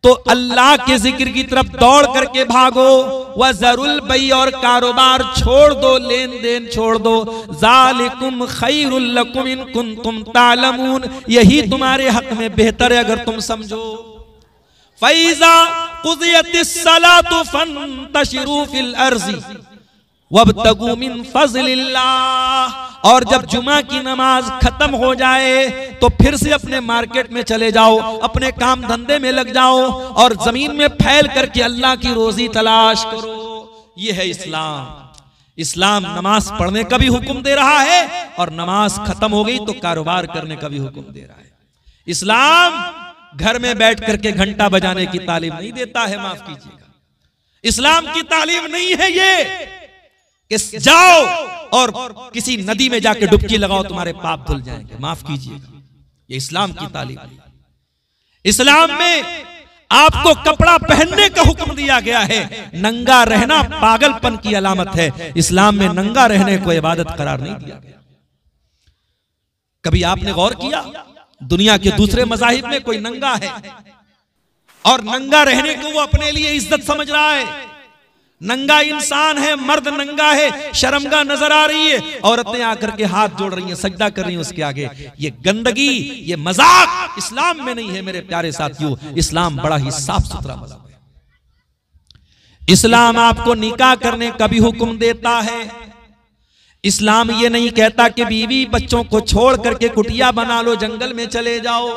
तो अल्लाह के जिक्र की तरफ दौड़ करके भागो, व ज़रुल बई, और कारोबार छोड़ दो, लेन देन छोड़ दो। ज़ालिकुम खैरुल लकुम इन कुंतुम तालमून, यही तुम्हारे हक में बेहतर है अगर तुम समझो। फैज़ा क़ुज़ियतिस सलातु फंतशिरू फिल अर्ज़ि वब्तगू मिन फ़ज़लिल्लाह, और जब जुमा की नमाज खत्म हो जाए तो फिर से अपने मार्केट में चले जाओ, अपने काम धंधे में लग जाओ और जमीन में फैल करके अल्लाह की रोजी तलाश करो। ये है इस्लाम। इस्लाम नमाज पढ़ने का भी हुक्म दे रहा है और नमाज खत्म हो गई तो कारोबार करने का भी हुक्म दे रहा है। इस्लाम घर में बैठ करके घंटा बजाने की तालीम नहीं देता है, माफ कीजिएगा। इस्लाम की तालीम नहीं है ये कि जाओ और किसी नदी में जाके डुबकी लगाओ तुम्हारे पाप धुल जाएंगे, माफ कीजिएगा, ये इस्लाम की तालीम है। इस्लाम में आपको कपड़ा पहनने का हुक्म दिया गया है, नंगा रहना पागलपन की अलामत है। इस्लाम में नंगा रहने को इबादत करार नहीं दिया गया। कभी आपने गौर किया, दुनिया के दूसरे मज़ाहिब में कोई नंगा है और नंगा रहने को वो अपने लिए इज्जत समझ रहा है। नंगा इंसान है, मर्द नंगा है, शर्मगा नजर आ रही है, औरतें आकर के हाथ जोड़ रही हैं, सजदा कर रही हैं उसके आगे। ये गंदगी, ये मजाक इस्लाम में नहीं है मेरे प्यारे साथियों। इस्लाम बड़ा ही साफ सुथरा मज़हब है। इस्लाम आपको निकाह करने का भी हुक्म देता है। इस्लाम ये नहीं कहता कि बीवी बच्चों को छोड़ करके कुटिया बना लो, जंगल में चले जाओ।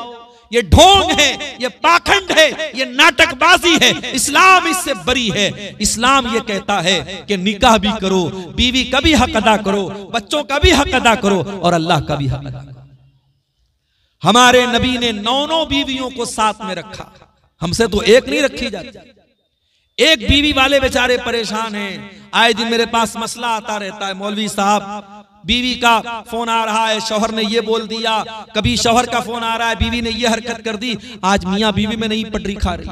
ये ढोंग है, ये पाखंड है, ये नाटकबाजी है। इस्लाम इससे बरी है। इस्लाम ये कहता है कि निकाह भी करो, बीवी का भी हक अदा करो, बच्चों का भी हक अदा करो और अल्लाह का भी हक अदा करो। हमारे नबी ने 9 बीवियों को साथ में रखा, हमसे तो एक नहीं रखी जाती। एक बीवी वाले बेचारे परेशान हैं, आए दिन मेरे पास मसला आता रहता है, मौलवी साहब बीवी का फोन आ रहा है, शौहर ने ये बोल दिया, कभी शौहर का फोन आ रहा है, बीवी ने ये हरकत कर दी, आज मियां बीवी में नहीं पटरी खा रही।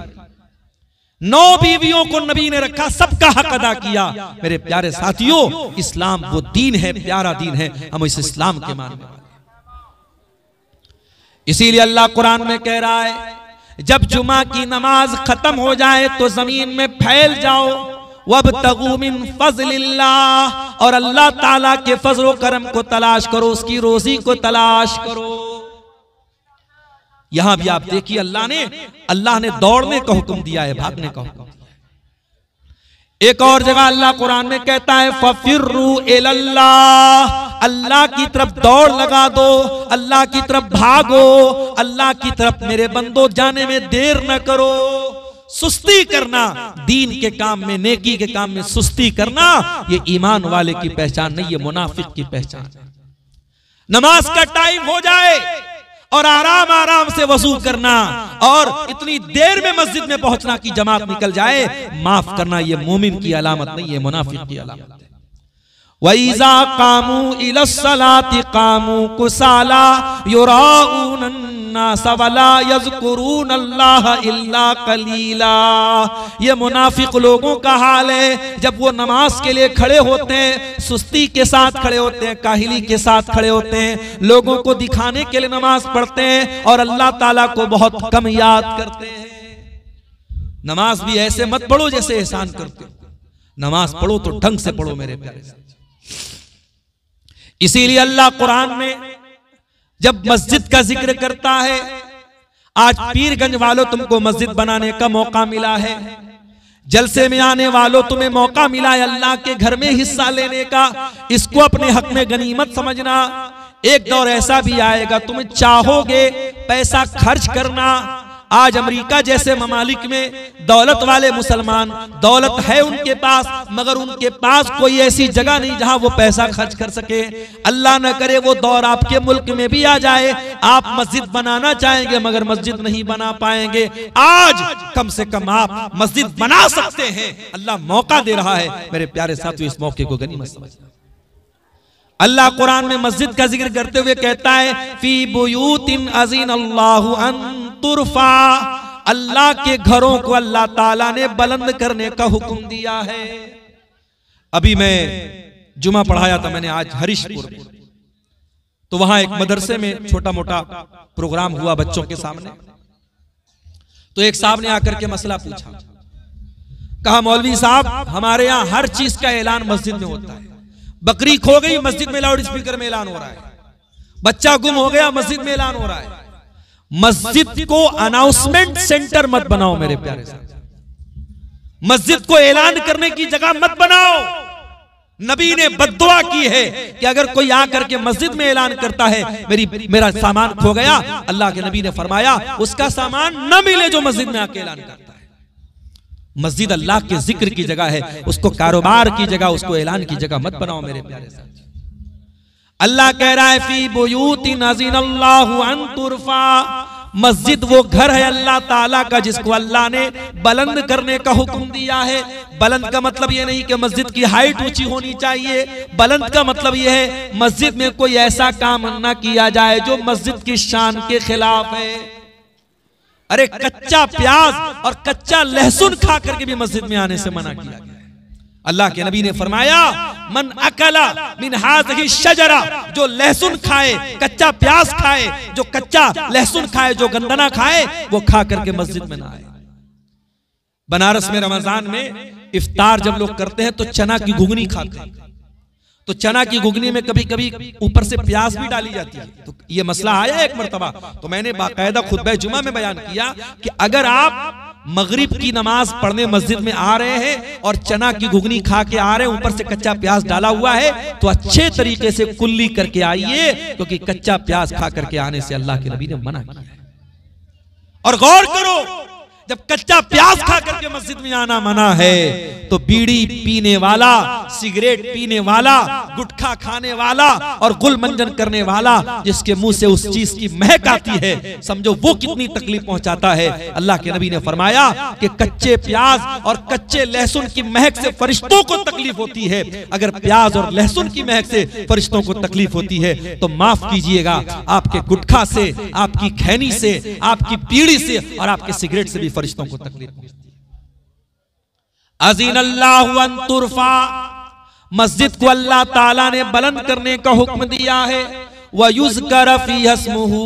9 बीवियों को नबी ने रखा, सबका हक अदा किया। मेरे प्यारे साथियों, इस्लाम वो दीन है, प्यारा दीन है, हम इस इस्लाम के मानने वाले। इसीलिए अल्लाह कुरान में कह रहा है जब जुमा की नमाज खत्म हो जाए तो जमीन में फैल जाओ, वब्तगू मिन फ़ज़लिल्लाह, और अल्लाह ताला के फजल करम को तलाश करो, उसकी रोजी को तलाश करो। यहां भी आप देखिए अल्लाह ने दौड़ने का हुक्म दिया है, भागने का हुक्म दिया है। एक और जगह अल्लाह कुरान में कहता है फ़फ़िर्रू इलल्लाह, अल्लाह की तरफ दौड़ लगा दो, अल्लाह की तरफ भागो, अल्लाह की तरफ मेरे बंदो जाने में देर न करो। सुस्ती करना दीन के काम में, नेकी के काम में सुस्ती करना, ये ईमान वाले की पहचान नहीं, ये मुनाफिक की पहचान है। नमाज का टाइम हो जाए, और आराम आराम से वजू करना और इतनी देर में मस्जिद में पहुंचना कि जमात निकल जाए, माफ करना ये मोमिन की अलामत नहीं, ये मुनाफिक की अलामत है। वइज़ा कामू इलस्सलाति कामू कुसाला युराऊन अन्नास वला यज़कुरूनल्लाह इल्ला कलीला। ये मुनाफिक लोगों का हाल है, जब वो नमाज के लिए खड़े होते हैं सुस्ती के साथ खड़े होते हैं, काहिली के साथ खड़े होते हैं, लोगों को दिखाने के लिए नमाज पढ़ते हैं और अल्लाह ताला को बहुत कम याद करते हैं। नमाज भी ऐसे मत पढ़ो जैसे एहसान करते हो, नमाज पढ़ो तो ढंग से पढ़ो मेरे प्यारे। इसीलिए अल्लाह कुरान में जब मस्जिद का जिक्र करता है, आज पीरगंज वालों तुमको मस्जिद बनाने का मौका मिला है, जलसे में आने वालों तुम्हें मौका मिला है अल्लाह के घर में हिस्सा लेने का, इसको अपने हक में गनीमत समझना। एक दौर ऐसा भी आएगा तुम चाहोगे पैसा खर्च करना। आज अमेरिका जैसे ममालिक में दौलत वाले मुसलमान, दौलत है उनके पास, मगर उनके पास कोई ऐसी जगह नहीं जहां वो पैसा खर्च कर सके। अल्लाह न करे वो दौर आपके मुल्क में भी आ जाए, आप मस्जिद बनाना चाहेंगे मगर मस्जिद नहीं बना पाएंगे। आज कम से कम आप मस्जिद बना सकते हैं, अल्लाह मौका दे रहा है मेरे प्यारे साथियों, इस मौके को गनीमत समझना। अल्लाह कुरान में मस्जिद का जिक्र करते हुए कहता है फी बुयूतिन अज़ीनल्लाहु अन तुरफा, अल्लाह के घरों को अल्लाह ताला ने बुलंद करने का हुक्म दिया है। अभी मैं जुमा पढ़ाया था मैंने आज हरीशपुर में, तो वहां एक मदरसे में छोटा मोटा प्रोग्राम हुआ बच्चों के सामने। तो एक साहब ने आकर के मसला पूछा, कहा मौलवी साहब हमारे यहाँ हर चीज का ऐलान मस्जिद में होता है, बकरी खो गई मस्जिद में लाउड स्पीकर में ऐलान हो रहा है, बच्चा गुम हो गया मस्जिद में ऐलान हो रहा है। मस्जिद को अनाउंसमेंट सेंटर मत बनाओ मेरे प्यारे साथ, मस्जिद को ऐलान करने की जगह मत बनाओ। नबी ने बद्दुआ की है कि अगर कोई आकर के मस्जिद में ऐलान करता है मेरा सामान खो गया, अल्लाह के नबी ने फरमाया उसका सामान न मिले जो मस्जिद में आके ऐलान करता है। मस्जिद अल्लाह के जिक्र की जगह है, उसको कारोबार की जगह, उसको ऐलान की जगह मत बनाओ मेरे प्यारे साथ। अल्लाह कह रहा है फी बुयूतिन अज़ीनल्लाहु अन तुरफा, मस्जिद वो घर है अल्लाह ताला का जिसको अल्लाह ने बुलंद करने का हुक्म दिया है। बुलंद का मतलब ये नहीं कि मस्जिद की हाइट ऊंची होनी चाहिए, बुलंद का मतलब ये है मस्जिद में कोई ऐसा काम ना किया जाए जो मस्जिद की शान के खिलाफ है। अरे कच्चा प्याज और कच्चा लहसुन खा करके भी मस्जिद में आने से मना किया गया है। अल्लाह के नबी ने फरमाया मन अकला मिन हाज़िही शजरा, जो लहसुन खाए, कच्चा प्याज खाए, जो कच्चा लहसुन खाए, जो गंदना खाए, वो खा करके मस्जिद में ना आए। बनारस में रमजान में इफ्तार जब लोग करते हैं तो चना की घुगनी खाते हैं, तो चना की घुगनी में कभी कभी ऊपर से प्याज भी डाली जाती है। तो ये मसला आया एक मर्तबा, तो मैंने बाकायदा खुतबा जुमा में बयान किया कि अगर आप मगरिब की नमाज पढ़ने मस्जिद में आ रहे हैं और चना की घुगनी खा के आ रहे हैं, ऊपर से कच्चा प्याज डाला हुआ है, तो अच्छे तरीके से कुल्ली करके आइए, क्योंकि कच्चा प्याज खा करके आने से अल्लाह के नबी ने मना किया है। और गौर करो, जब कच्चा प्याज खा करके मस्जिद में आना मना है, तो बीड़ी पीने वाला, सिगरेट पीने वाला, गुटखा खाने वाला और गुलमंजन करने वाला जिसके मुंह से उस चीज की महक आती है, समझो वो कितनी तकलीफ पहुंचाता है। अल्लाह के नबी ने फरमाया कि कच्चे प्याज और कच्चे लहसुन की महक से फरिश्तों को तकलीफ होती है। अगर प्याज और लहसुन की महक से फरिश्तों को तकलीफ होती है तो माफ कीजिएगा, आपके गुटखा से, आपकी खैनी से, आपकी बीड़ी से और आपके सिगरेट से भी फरिश्तों को तकलीफ पहुंचती है। अज़ीनल्लाहु अन तुरफा, मस्जिद को अल्लाह ताला ने बुलंद करने का हुक्म दिया है। व युज़कर फ़ीहा इस्मुहु,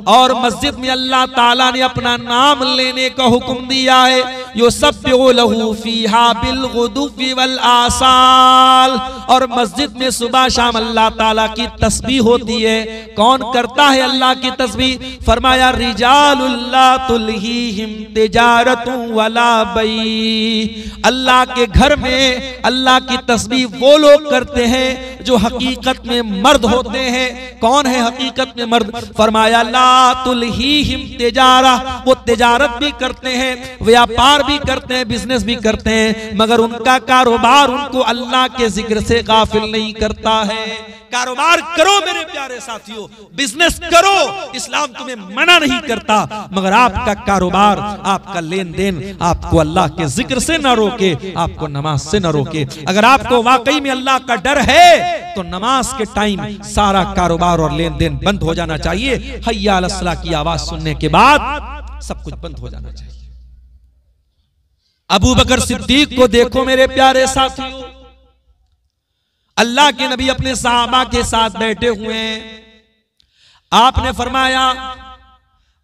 और मस्जिद में अल्लाह ताला ने अपना नाम लेने का हुक्म दिया है। युसब्बिहु लहू फ़ीहा बिलगुदुव्वि वल आसाल, और मस्जिद में सुबह शाम अल्लाह ताला की तस्बीह होती है। कौन करता है अल्लाह की तस्बीह? फरमाया रिजालुल ला तुल्हीहिम तिजारतुन वला बई, अल्लाह के घर में अल्लाह की तस्बीह वो लोग करते हैं जो हकीकत में मर्द होते हैं। कौन है हकीकत में मर्द? फरमाया ला तुल्हीहिम तिजारा, वो तिजारत भी करते हैं, व्यापार भी करते हैं, बिजनेस भी करते हैं, मगर उनका कारोबार उनको अल्लाह के जिक्र से गाफिल नहीं करता है। कारोबार करो मेरे प्यारे साथियों, बिजनेस करो, इस्लाम तुम्हें मना नहीं करता, मगर आपका कारोबार, आपका लेन देन आपको अल्लाह के जिक्र से न रोके, आपको नमाज से न रोके। अगर आपको वाकई में अल्लाह का डर है तो नमाज के टाइम सारा कारोबार और लेन देन बंद हो जाना चाहिए। हय्या अलस सलाह की आवाज सुनने के बाद सब कुछ बंद हो जाना चाहिए। अबू बकर सिद्दीक को देखो मेरे प्यारे साथियों, अल्लाह के नबी अपने सहाबा के साथ बैठे हुए हैं। आपने फरमाया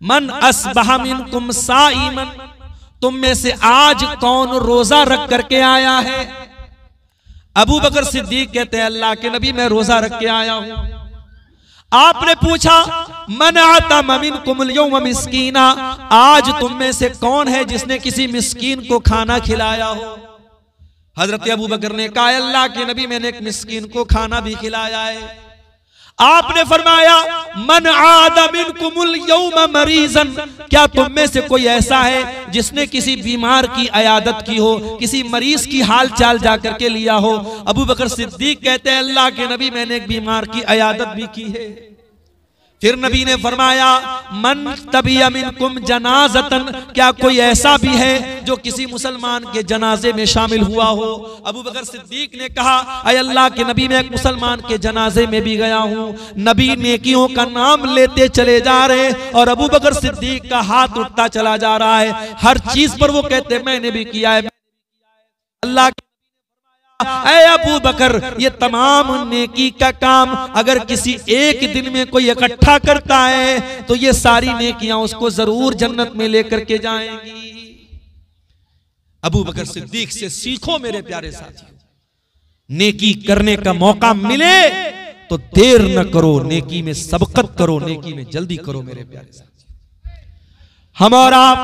मन अस्बह मिनकुम साइमन, तुम में से आज कौन रोजा रख करके आया है? अबू बकर सिद्दीक कहते हैं अल्लाह के नबी मैं रोजा रख के आया हूं। आपने पूछा मन आता मिनकुमुल यौम मिस्कीना, आज तुम में से कौन है जिसने किसी मिस्कीन को खाना खिलाया हो? हजरत अबू बकर ने कहा अल्लाह के नबी मैंने एक मिस्कीन को खाना भी खिलाया है। आपने फरमाया मन आदा मिनकुमुल यौम मरीजन, क्या तुम में से कोई ऐसा है जिसने किसी बीमार की अयादत की हो, किसी मरीज की हाल चाल जाकर के लिया हो? अबू बकर सिद्दीक कहते हैं अल्लाह के नबी मैंने एक बीमार की अयादत भी की है। फिर नबी ने फरमाया मन तबिया मिनकुम जनाजतन, क्या कोई ऐसा भी है जो किसी मुसलमान के जनाजे में शामिल हुआ हो? अबू बकर सिद्दीक ने कहा अय अल्लाह के नबी मैं एक मुसलमान के जनाजे में भी गया हूं। नबी नेकियों का नाम लेते चले जा रहे और अबू बकर सिद्दीक का हाथ उठता चला जा रहा है। हर चीज पर वो कहते मैंने भी किया है। अल्लाह ऐ अबू बकर ये तमाम नेकी का काम अगर किसी एक दिन में कोई इकट्ठा करता है तो ये सारी नेकियां उसको जरूर जन्नत में लेकर के जाएंगी। अबू बकर सिद्दीक से सीखो मेरे प्यारे साथियों, नेकी करने का मौका मिले तो देर न करो, नेकी में सबकत करो, नेकी में जल्दी करो मेरे प्यारे साथियों। हम और आप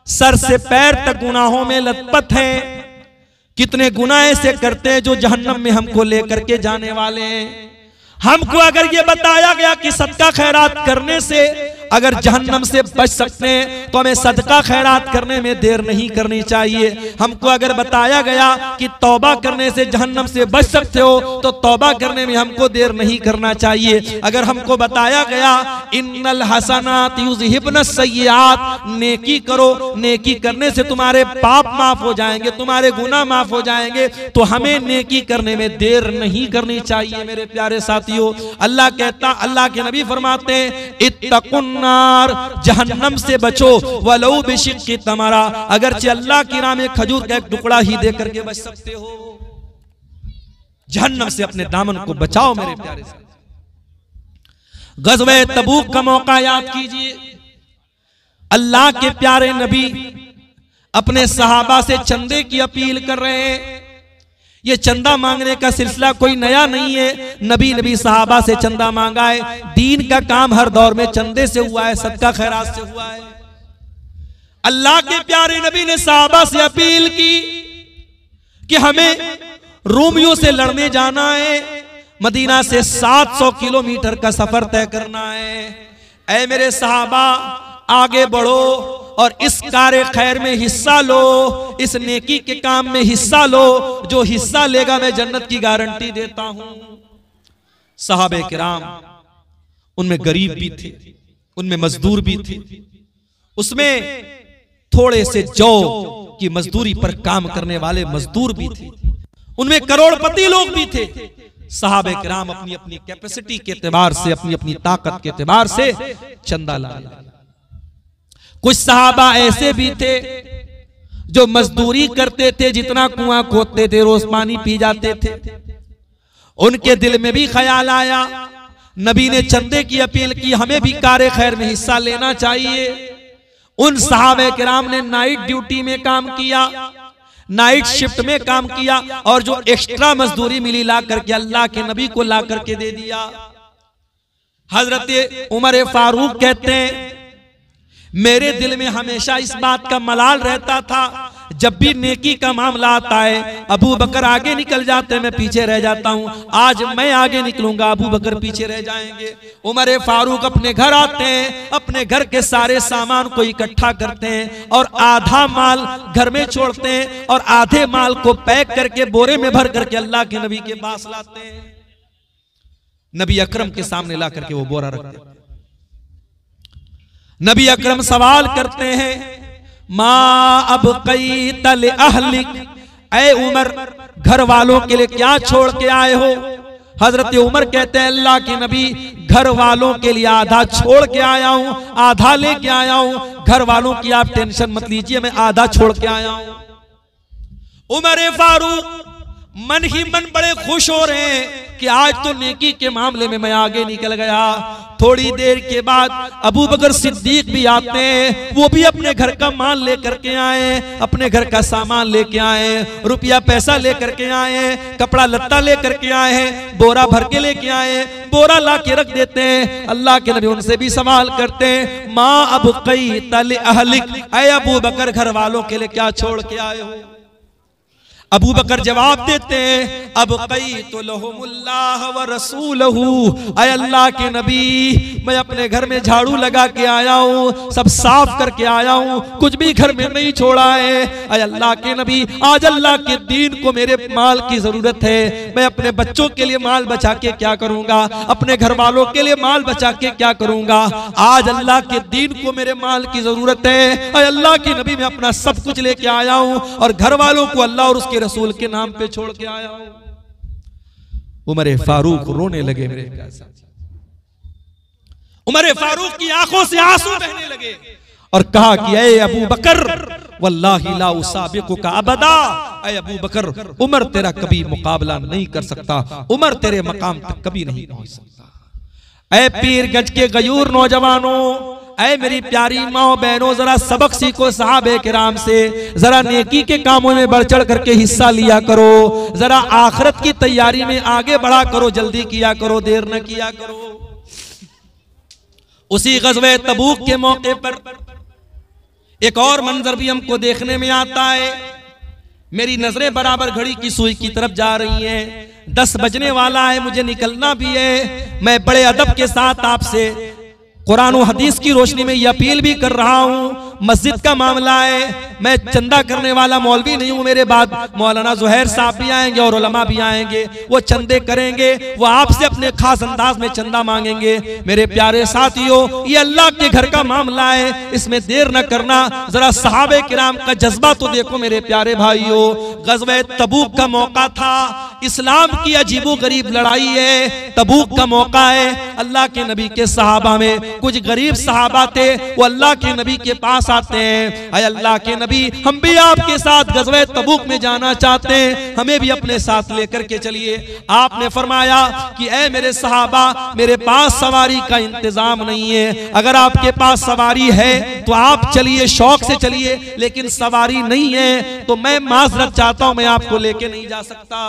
सर से पैर तक गुनाहों में लथपथ हैं। कितने गुनाह ऐसे करते हैं जो जहन्नम में हमको लेकर के जाने वाले हैं। हमको अगर ये बताया गया कि सदका खैरात करने से अगर जहन्नम से बच सकते हैं तो हमें सदका खैरात करने में देर नहीं करनी चाहिए। हमको अगर बताया गया कि तौबा करने से जहन्नम से बच सकते हो तो तौबा करने में हमको देर नहीं करना चाहिए। अगर हमको बताया गया इन्नल हसनात युज़हिबनस सय्यिआत, नेकी करो, नेकी करने से तुम्हारे पाप माफ हो जाएंगे, तुम्हारे गुनाह माफ हो जाएंगे, तो हमें नेकी करने में देर नहीं करनी चाहिए मेरे प्यारे साथियों। अल्लाह कहता, अल्लाह के नबी फरमाते हैं इत्तकुन नार, जहन्नम से बचो वलौ बिशिक्कि तमरा, अगरचे अल्लाह की राह में खजूर का एक टुकड़ा ही दे करके बच सकते हो। जहन्नम से अपने दामन को बचाओ मेरे प्यारे साथी। गज़वे तबूक का मौका याद कीजिए। अल्लाह के प्यारे नबी अपने सहाबा से चंदे की अपील कर रहे हैं। ये चंदा मांगने का सिलसिला कोई नया नहीं है, नबी सहाबा से चंदा मांगा है। दीन का काम हर दौर में चंदे से हुआ है, सदका खैरात से हुआ है। अल्लाह के प्यारे नबी ने सहाबा से अपील की कि हमें रोमियों से लड़ने जाना है, मदीना से 700 किलोमीटर का सफर तय करना है। ऐ मेरे सहाबा आगे बढ़ो और इस कार्य खैर में हिस्सा लो, इस नेकी के काम में हिस्सा लो। जो हिस्सा लेगा मैं जन्नत की गारंटी देता हूं। सहाबे किराम उनमें गरीब भी थे, उनमें मजदूर भी थे, उसमें थोड़े से जौ की मजदूरी पर काम करने वाले मजदूर भी थे, उनमें करोड़पति लोग भी थे। सहाबे किराम अपनी अपनी कैपेसिटी के एतबार से, अपनी अपनी ताकत के एतबार से चंदा लाए। कुछ सहाबा ऐसे भी थे जो मजदूरी करते थे, जितना कुआं खोदते थे रोज पानी पी जाते थे। उनके दिल में भी ख्याल आया, नबी ने चंदे की अपील की, हमें भी कार्य खैर में हिस्सा लेना चाहिए। उन सहाबे किराम ने नाइट ड्यूटी में काम किया, नाइट शिफ्ट में काम किया और जो एक्स्ट्रा मजदूरी मिली ला करके अल्लाह के नबी को ला करके दे दिया। हजरत उमर फारूक कहते हैं मेरे दिल में हमेशा इस बात का मलाल रहता था, जब भी नेकी का मामला आता है अबू बकर आगे निकल जाते हैं, मैं पीछे रह जाता हूं। आज मैं आगे निकलूंगा, अबू बकर पीछे रह जाएंगे। उमर फारूक अपने घर आते हैं, अपने घर के सारे सामान को इकट्ठा करते हैं और आधा माल घर में छोड़ते हैं और आधे माल को पैक करके बोरे में भर करके अल्लाह के नबी के पास लाते हैं। नबी अकरम के सामने ला करके वो बोरा रख देते। नबी अकरम सवाल करते हैं, माँ अब कई तल अहलिक, ऐ उमर घर वालों के लिए क्या छोड़ के आए हो? हजरत उमर कहते हैं, अल्लाह के नबी घर वालों के लिए आधा छोड़ के आया हूं, आधा लेके आया हूं। घर वालों की आप टेंशन मत लीजिए, मैं आधा छोड़ के आया हूं। उमर फारूक मन ही मन बड़े खुश हो रहे हैं कि आज तो नेकी के मामले में मैं आगे निकल गया। थोड़ी देर के बाद अबू बकर सिद्दीक भी आते हैं, वो भी अपने घर का माल लेकर के आए, अपने घर का सामान लेके आए, रुपया पैसा लेकर के आए, कपड़ा लत्ता लेकर के आए हैं, बोरा भर के लेके आए, बोरा ला के रख देते हैं। अल्लाह के नबी उनसे भी सवाल करते हैं, माँ अब कई तल अहलिक, ऐ अबू बकर घर वालों के लिए क्या छोड़ के आए हो? अबू बकर जवाब देते हैं, अब कई तो लहुमुल्लाह व रसूलहू, ऐ अल्लाह के नबी मैं अपने घर में झाड़ू लगा के आया हूँ, सब साफ करके आया हूँ, कुछ भी घर में नहीं छोड़ा है। ऐ अल्लाह के नबी आज अल्लाह के दीन को मेरे माल की जरूरत है, मैं अपने बच्चों के लिए माल बचा के क्या करूंगा, अपने घर वालों के लिए माल बचा के क्या करूंगा, आज अल्लाह के दीन को मेरे माल की जरूरत है। ऐ अल्लाह के नबी मैं अपना सब कुछ लेके आया हूँ और घर वालों को अल्लाह और उसके रसूल के नाम पे छोड़ के आया हूं। उमर फारूक रोने लगे मेरे प्यारे साथी। उमर फारूक की आंखों से आंसू बहने लगे और कहा कि ऐ अबू बकर वल्लाही ला उसाबिकुका अबदा, ऐ अबू बकर उमर तेरा कभी मुकाबला नहीं कर सकता, उमर तेरे मकाम तक कभी नहीं पहुंच सकता। ऐ पीरगंज के गयूर नौजवानों, ऐ मेरी प्यारी माओ बहनों, जरा सबक सीखो सहाबे किराम से, जरा नेकी के कामों में बढ़ चढ़ करके हिस्सा लिया करो, जरा आखिरत की तैयारी में आगे बढ़ा करो, जल्दी किया करो, देर न किया करो। उसी गज़वे तबूक के मौके पर एक और मंजर भी हमको देखने में आता है। मेरी नजरें बराबर घड़ी की सुई की तरफ जा रही हैं, 10 बजने वाला है, मुझे निकलना भी है। मैं बड़े अदब के साथ आपसे कुरान और हदीस की रोशनी में यह अपील भी कर रहा हूं, मस्जिद का मामला है, मैं चंदा करने वाला मौलवी नहीं हूं, मेरे बाद मौलाना जुहैर साहब भी आएंगे और उलमा भी आएंगे, वो चंदे करेंगे, वो आपसे अपने खास अंदाज में चंदा मांगेंगे। मेरे प्यारे साथियों, ये अल्लाह के घर का मामला है, इसमें देर न करना। जरा सहाबे किराम का जज्बा तो देखो मेरे प्यारे भाइयों। गज़वे तबूक का मौका था, इस्लाम की अजीबो गरीब लड़ाई है, तबूक का मौका है। अल्लाह के नबी के सहाबा में कुछ गरीब सहाबा थे, वो अल्लाह के नबी के पास आते हैं, अय अल्लाह के नबी हम भी आपके साथ गज़वे तबूक में जाना चाहते हैं, हमें भी अपने साथ लेकर के चलिए। आपने फरमाया कि ऐ मेरे सहाबा, मेरे पास सवारी का इंतजाम नहीं है, अगर आपके पास सवारी है तो आप चलिए, शौक से चलिए, लेकिन सवारी नहीं है तो मैं माजरत चाहता हूं, मैं आपको लेके नहीं जा सकता।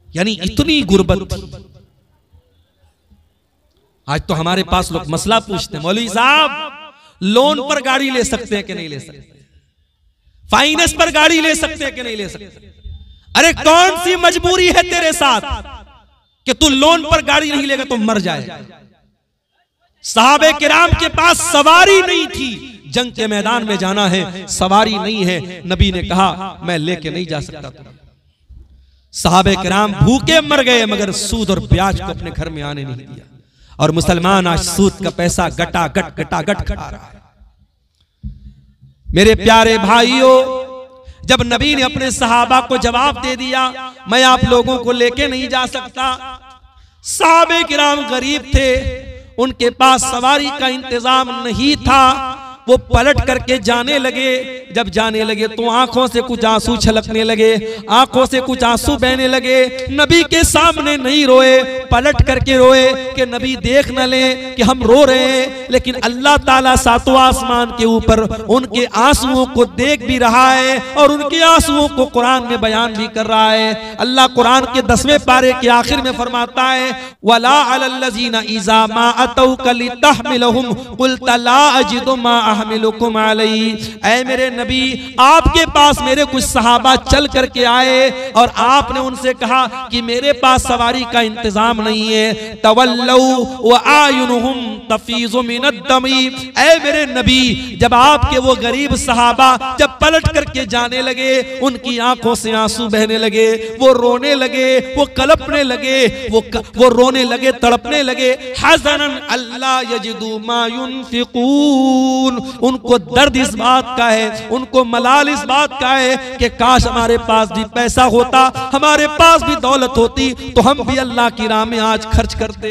यानी इतनी गुर्बत। आज तो हमारे पास लोग मसला पूछते हैं, मौलवी साहब लोन पर गाड़ी ले सकते हैं कि नहीं ले सकते, फाइनेंस पर गाड़ी ले सकते हैं कि नहीं ले सकते। अरे कौन सी मजबूरी है तेरे साथ कि तू लोन पर गाड़ी नहीं लेगा तो मर जाएगा। सहाबे किराम के पास सवारी नहीं थी, जंग के मैदान में जाना है, सवारी नहीं है, नबी ने कहा मैं लेके नहीं जा सकता। सहाबे किराम भूखे मर गए, मगर सूद और ब्याज को अपने घर में आने नहीं दिया। और मुसलमान आज सूद का पैसा गटागट खा रहा है। मेरे प्यारे भाइयों, जब नबी ने अपने सहाबा को जवाब दे दिया मैं आप लोगों को लेके नहीं जा सकता, सहाबे किराम गरीब थे, उनके पास सवारी का इंतजाम नहीं था, वो पलट करके जाने लगे। जब जाने लगे तो आंखों से कुछ आंसू छलकने लगे, आंखों से कुछ आंसू बहने लगे। नबी के सामने नहीं रोए, पलट करके रोए कि नबी देख न ले कि हम रो रहे हैं, लेकिन अल्लाह ताला सातों आसमान के ऊपर उनके आंसुओं को देख भी रहा है और उनके आंसुओं को कुरान में बयान भी कर रहा है। अल्लाह कुरान के 10वें पारे के आखिर में फरमाता है, वला अलल्लज़ीना इज़ा मा अतौका लितहमिलहुम कुल्ता ला अजिदु मा अहमिलुकुम अलैहि। ऐ मेरे नबी, आपके पास मेरे कुछ सहाबा चल करके आए और आपने उनसे कहा कि मेरे पास सवारी का इंतजाम काम नहीं है। तवल्लौ व आयुनुहुम तफीज़ु मिनद्दमी, ऐ मेरे नबी जब आपके वो गरीब सहाबा जब पलट करके जाने लगे, उनकी आंखों से आंसू बहने लगे, वो रोने लगे, वो कलपने लगे, वो रोने लगे, तड़पने लगे। हज़नन अल्ला यजिदू मा युनफिकून, उनको दर्द इस बात का है, उनको मलाल इस बात का है कि काश हमारे पास भी पैसा होता, हमारे पास भी दौलत होती तो हम भी अल्लाह की राह में आज खर्च करते।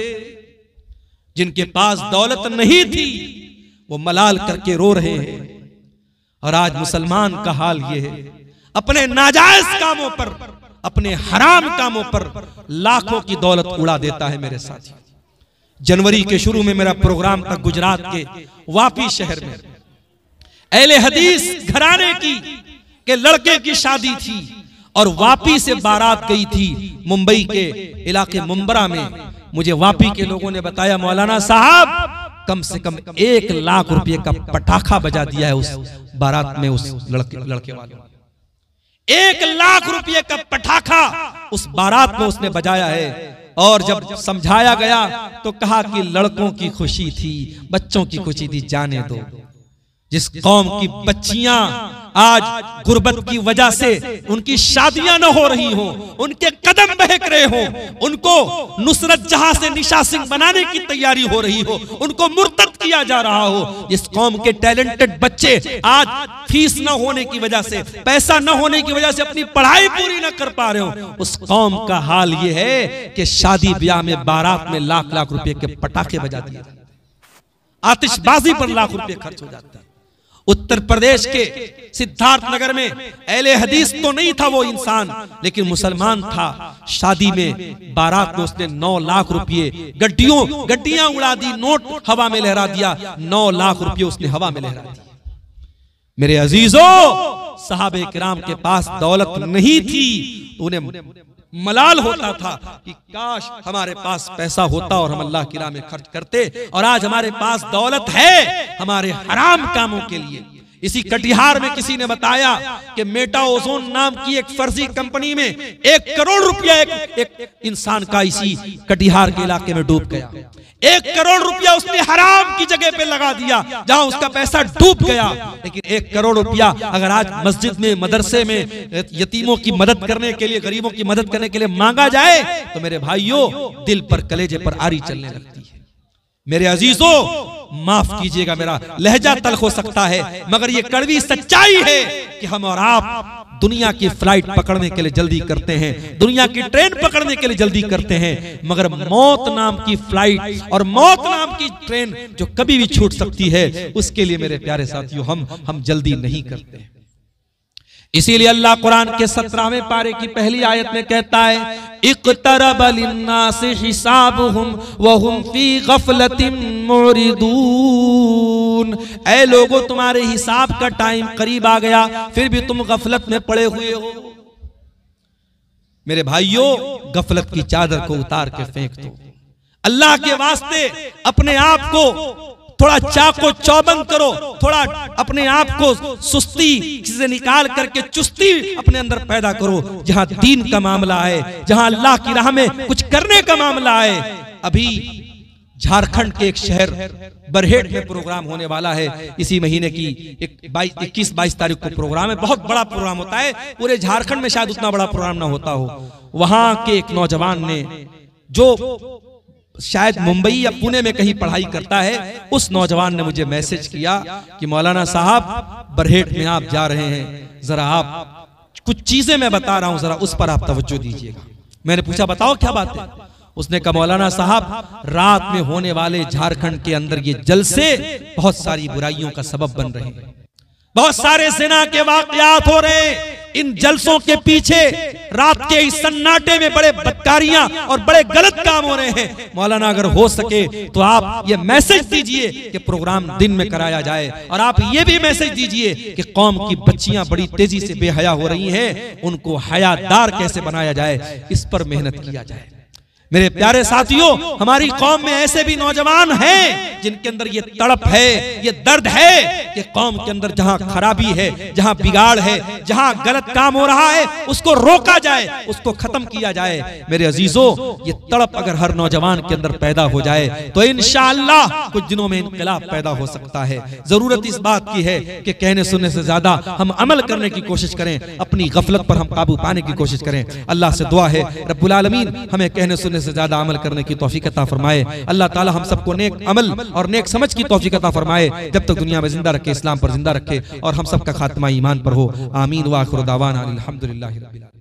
जिनके पास दौलत नहीं थी वो मलाल करके रो रहे हैं। और आज मुसलमान का हाल ये है, अपने नाजायज कामों पर, अपने हराम कामों पर लाखों की दौलत उड़ा देता है। मेरे साथी, जनवरी के शुरू में मेरा प्रोग्राम था गुजरात के वापी शहर में। अहले हदीस घराने की के लड़के की शादी थी और वापी से बारात गई थी मुंबई के इलाके मुंबरा में। मुझे वापी के लोगों ने बताया, मौलाना साहब कम से कम 1 लाख रुपए का पटाखा बजा दिया है उस बारात में, उस लड़के वाले 1 लाख रुपए का पटाखा उस बारात में उसने बजाया है। और जब समझाया गया तो कहा कि लड़कों की खुशी थी, बच्चों की खुशी थी, जाने दो। जिस कौम की बच्चियां आज गुर्बत की वजह से उनकी शादियां न हो रही हो, उनके कदम बहक रहे हो, उनको नुसरत जहां से निशा सिंह बनाने की तैयारी हो रही हो, उनको मुर्तद किया जा रहा हो, जिस कौम के टैलेंटेड बच्चे आज फीस न होने की वजह से, पैसा न होने की वजह से अपनी पढ़ाई पूरी न कर पा रहे हो, उस कौम का हाल ये है कि शादी ब्याह में बारात में लाख लाख रुपए के पटाखे बजा दिए, आतिशबाजी पर लाख रुपए खर्च हो जाता है। उत्तर प्रदेश के सिद्धार्थ नगर में अहले हदीस तो नहीं था वो इंसान, लेकिन मुसलमान था। शादी में बारात में उसने 9 लाख रुपये गड्डियां उड़ा दी, नोट हवा में लहरा दिया, 9 लाख रुपये उसने हवा में लहरा दिया। मेरे अजीजों, सहाबे किराम के पास दौलत नहीं थी तो उन्हें मलाल होता था कि काश हमारे पास पैसा होता और हम अल्लाह की राह में खर्च करते। और आज हमारे पास दौलत है हमारे हराम कामों के लिए। इसी कटिहार में किसी ने बताया कि मेटा ओजोन नाम की एक फर्जी कंपनी में 1 करोड़ रुपया एक इंसान का इसी कटिहार के इलाके में डूब गया। 1 करोड़ रुपया उसने हराम की जगह पे लगा दिया जहां उसका पैसा डूब गया। लेकिन 1 करोड़ रुपया अगर आज मस्जिद में, मदरसे में यतीमों की मदद करने के लिए, गरीबों की मदद करने के लिए मांगा जाए तो मेरे भाइयों दिल पर, कलेजे पर आरी चलने लगती है। मेरे अजीजों, माफ कीजिएगा मेरा लहजा तल्ख हो सकता है, मगर ये कड़वी सच्चाई है कि हम और आप दुनिया की फ्लाइट पकड़ने के लिए जल्दी करते हैं, दुनिया की ट्रेन पकड़ने के लिए जल्दी करते हैं, मगर मौत नाम की फ्लाइट और मौत नाम की ट्रेन जो कभी भी छूट सकती है, उसके लिए मेरे प्यारे साथियों हम जल्दी नहीं करते। इसीलिए अल्लाह कुरान के 17वें पारे की पहली आयत में कहता है, इक़्तरब लिन्नासि हिसाबुहुम व हुम फी गफलतिन मुरिदून। ऐ लोगों, तुम्हारे हिसाब का टाइम करीब आ गया, फिर भी तुम गफलत में पड़े हुए हो। मेरे भाइयों, गफलत की चादर को उतार के फेंक दो। अल्लाह के वास्ते अपने आप को थोड़ा चाको चौबंद करो, थोड़ा अपने आप को सुस्ती से निकाल करके चुस्ती अपने अंदर पैदा करो। जहां दीन का मामला है, जहां अल्लाह की राह में कुछ करने का मामला है। अभी झारखंड के एक शहर बरहेट में प्रोग्राम होने वाला है, इसी महीने की 21-22 तारीख को प्रोग्राम है। बहुत बड़ा प्रोग्राम होता है, पूरे झारखंड में शायद उतना बड़ा प्रोग्राम ना होता हो। वहां के एक नौजवान ने, जो शायद मुंबई या पुणे में कहीं पढ़ाई करता है, उस नौजवान ने मुझे मैसेज किया कि मौलाना साहब, बरहेट में आप जा रहे हैं, जरा आप कुछ चीजें मैं बता रहा हूं, जरा उस पर आप तवज्जो दीजिएगा। मैंने पूछा, बताओ क्या बात है? उसने कहा, मौलाना साहब, रात में होने वाले झारखंड के अंदर ये जलसे बहुत सारी बुराइयों का सबब बन रहे हैं, बहुत सारे जिना के वाकयात हो रहे हैं। इन जलसों के पीछे रात के इस सन्नाटे में बड़े बदकारियां और बड़े गलत काम हो रहे हैं। मौलाना, अगर हो सके तो आप ये मैसेज दीजिए कि प्रोग्राम दिन में कराया जाए, और आप ये भी मैसेज दीजिए कि कौम की बच्चियां बड़ी तेजी से बेहया हो रही हैं, उनको हयादार कैसे बनाया जाए, इस पर मेहनत किया जाए। मेरे प्यारे साथियों, हमारी कौम में ऐसे भी नौजवान हैं जिनके अंदर ये तड़प है, ये दर्द है कि कौम के अंदर जहां खराबी है, जहां बिगाड़ है, जहां गलत काम हो रहा है, उसको रोका जाए, उसको खत्म किया जाए। मेरे अजीजों, ये तड़प अगर हर नौजवान के अंदर पैदा हो जाए तो इंशाअल्लाह कुछ दिनों में इनकलाब पैदा हो सकता है। जरूरत इस बात की है कि कहने सुनने से ज्यादा हम अमल करने की कोशिश करें, अपनी गफलत पर हम काबू पाने की कोशिश करें। अल्लाह से दुआ है रब्बुल आलमीन हमें कहने सुनने से ज्यादा अमल करने की तौफीक अता फरमाए। अल्लाह ताला हम सबको नेक अमल और नेक समझ की तौफीक अता फरमाए, जब तक दुनिया में जिंदा रखे, इस्लाम पर जिंदा रखे और हम सबका खात्मा ईमान पर हो। आमीन व आखिर दावाना अल्हम्दुलिल्लाहि रब्बिल आलमीन।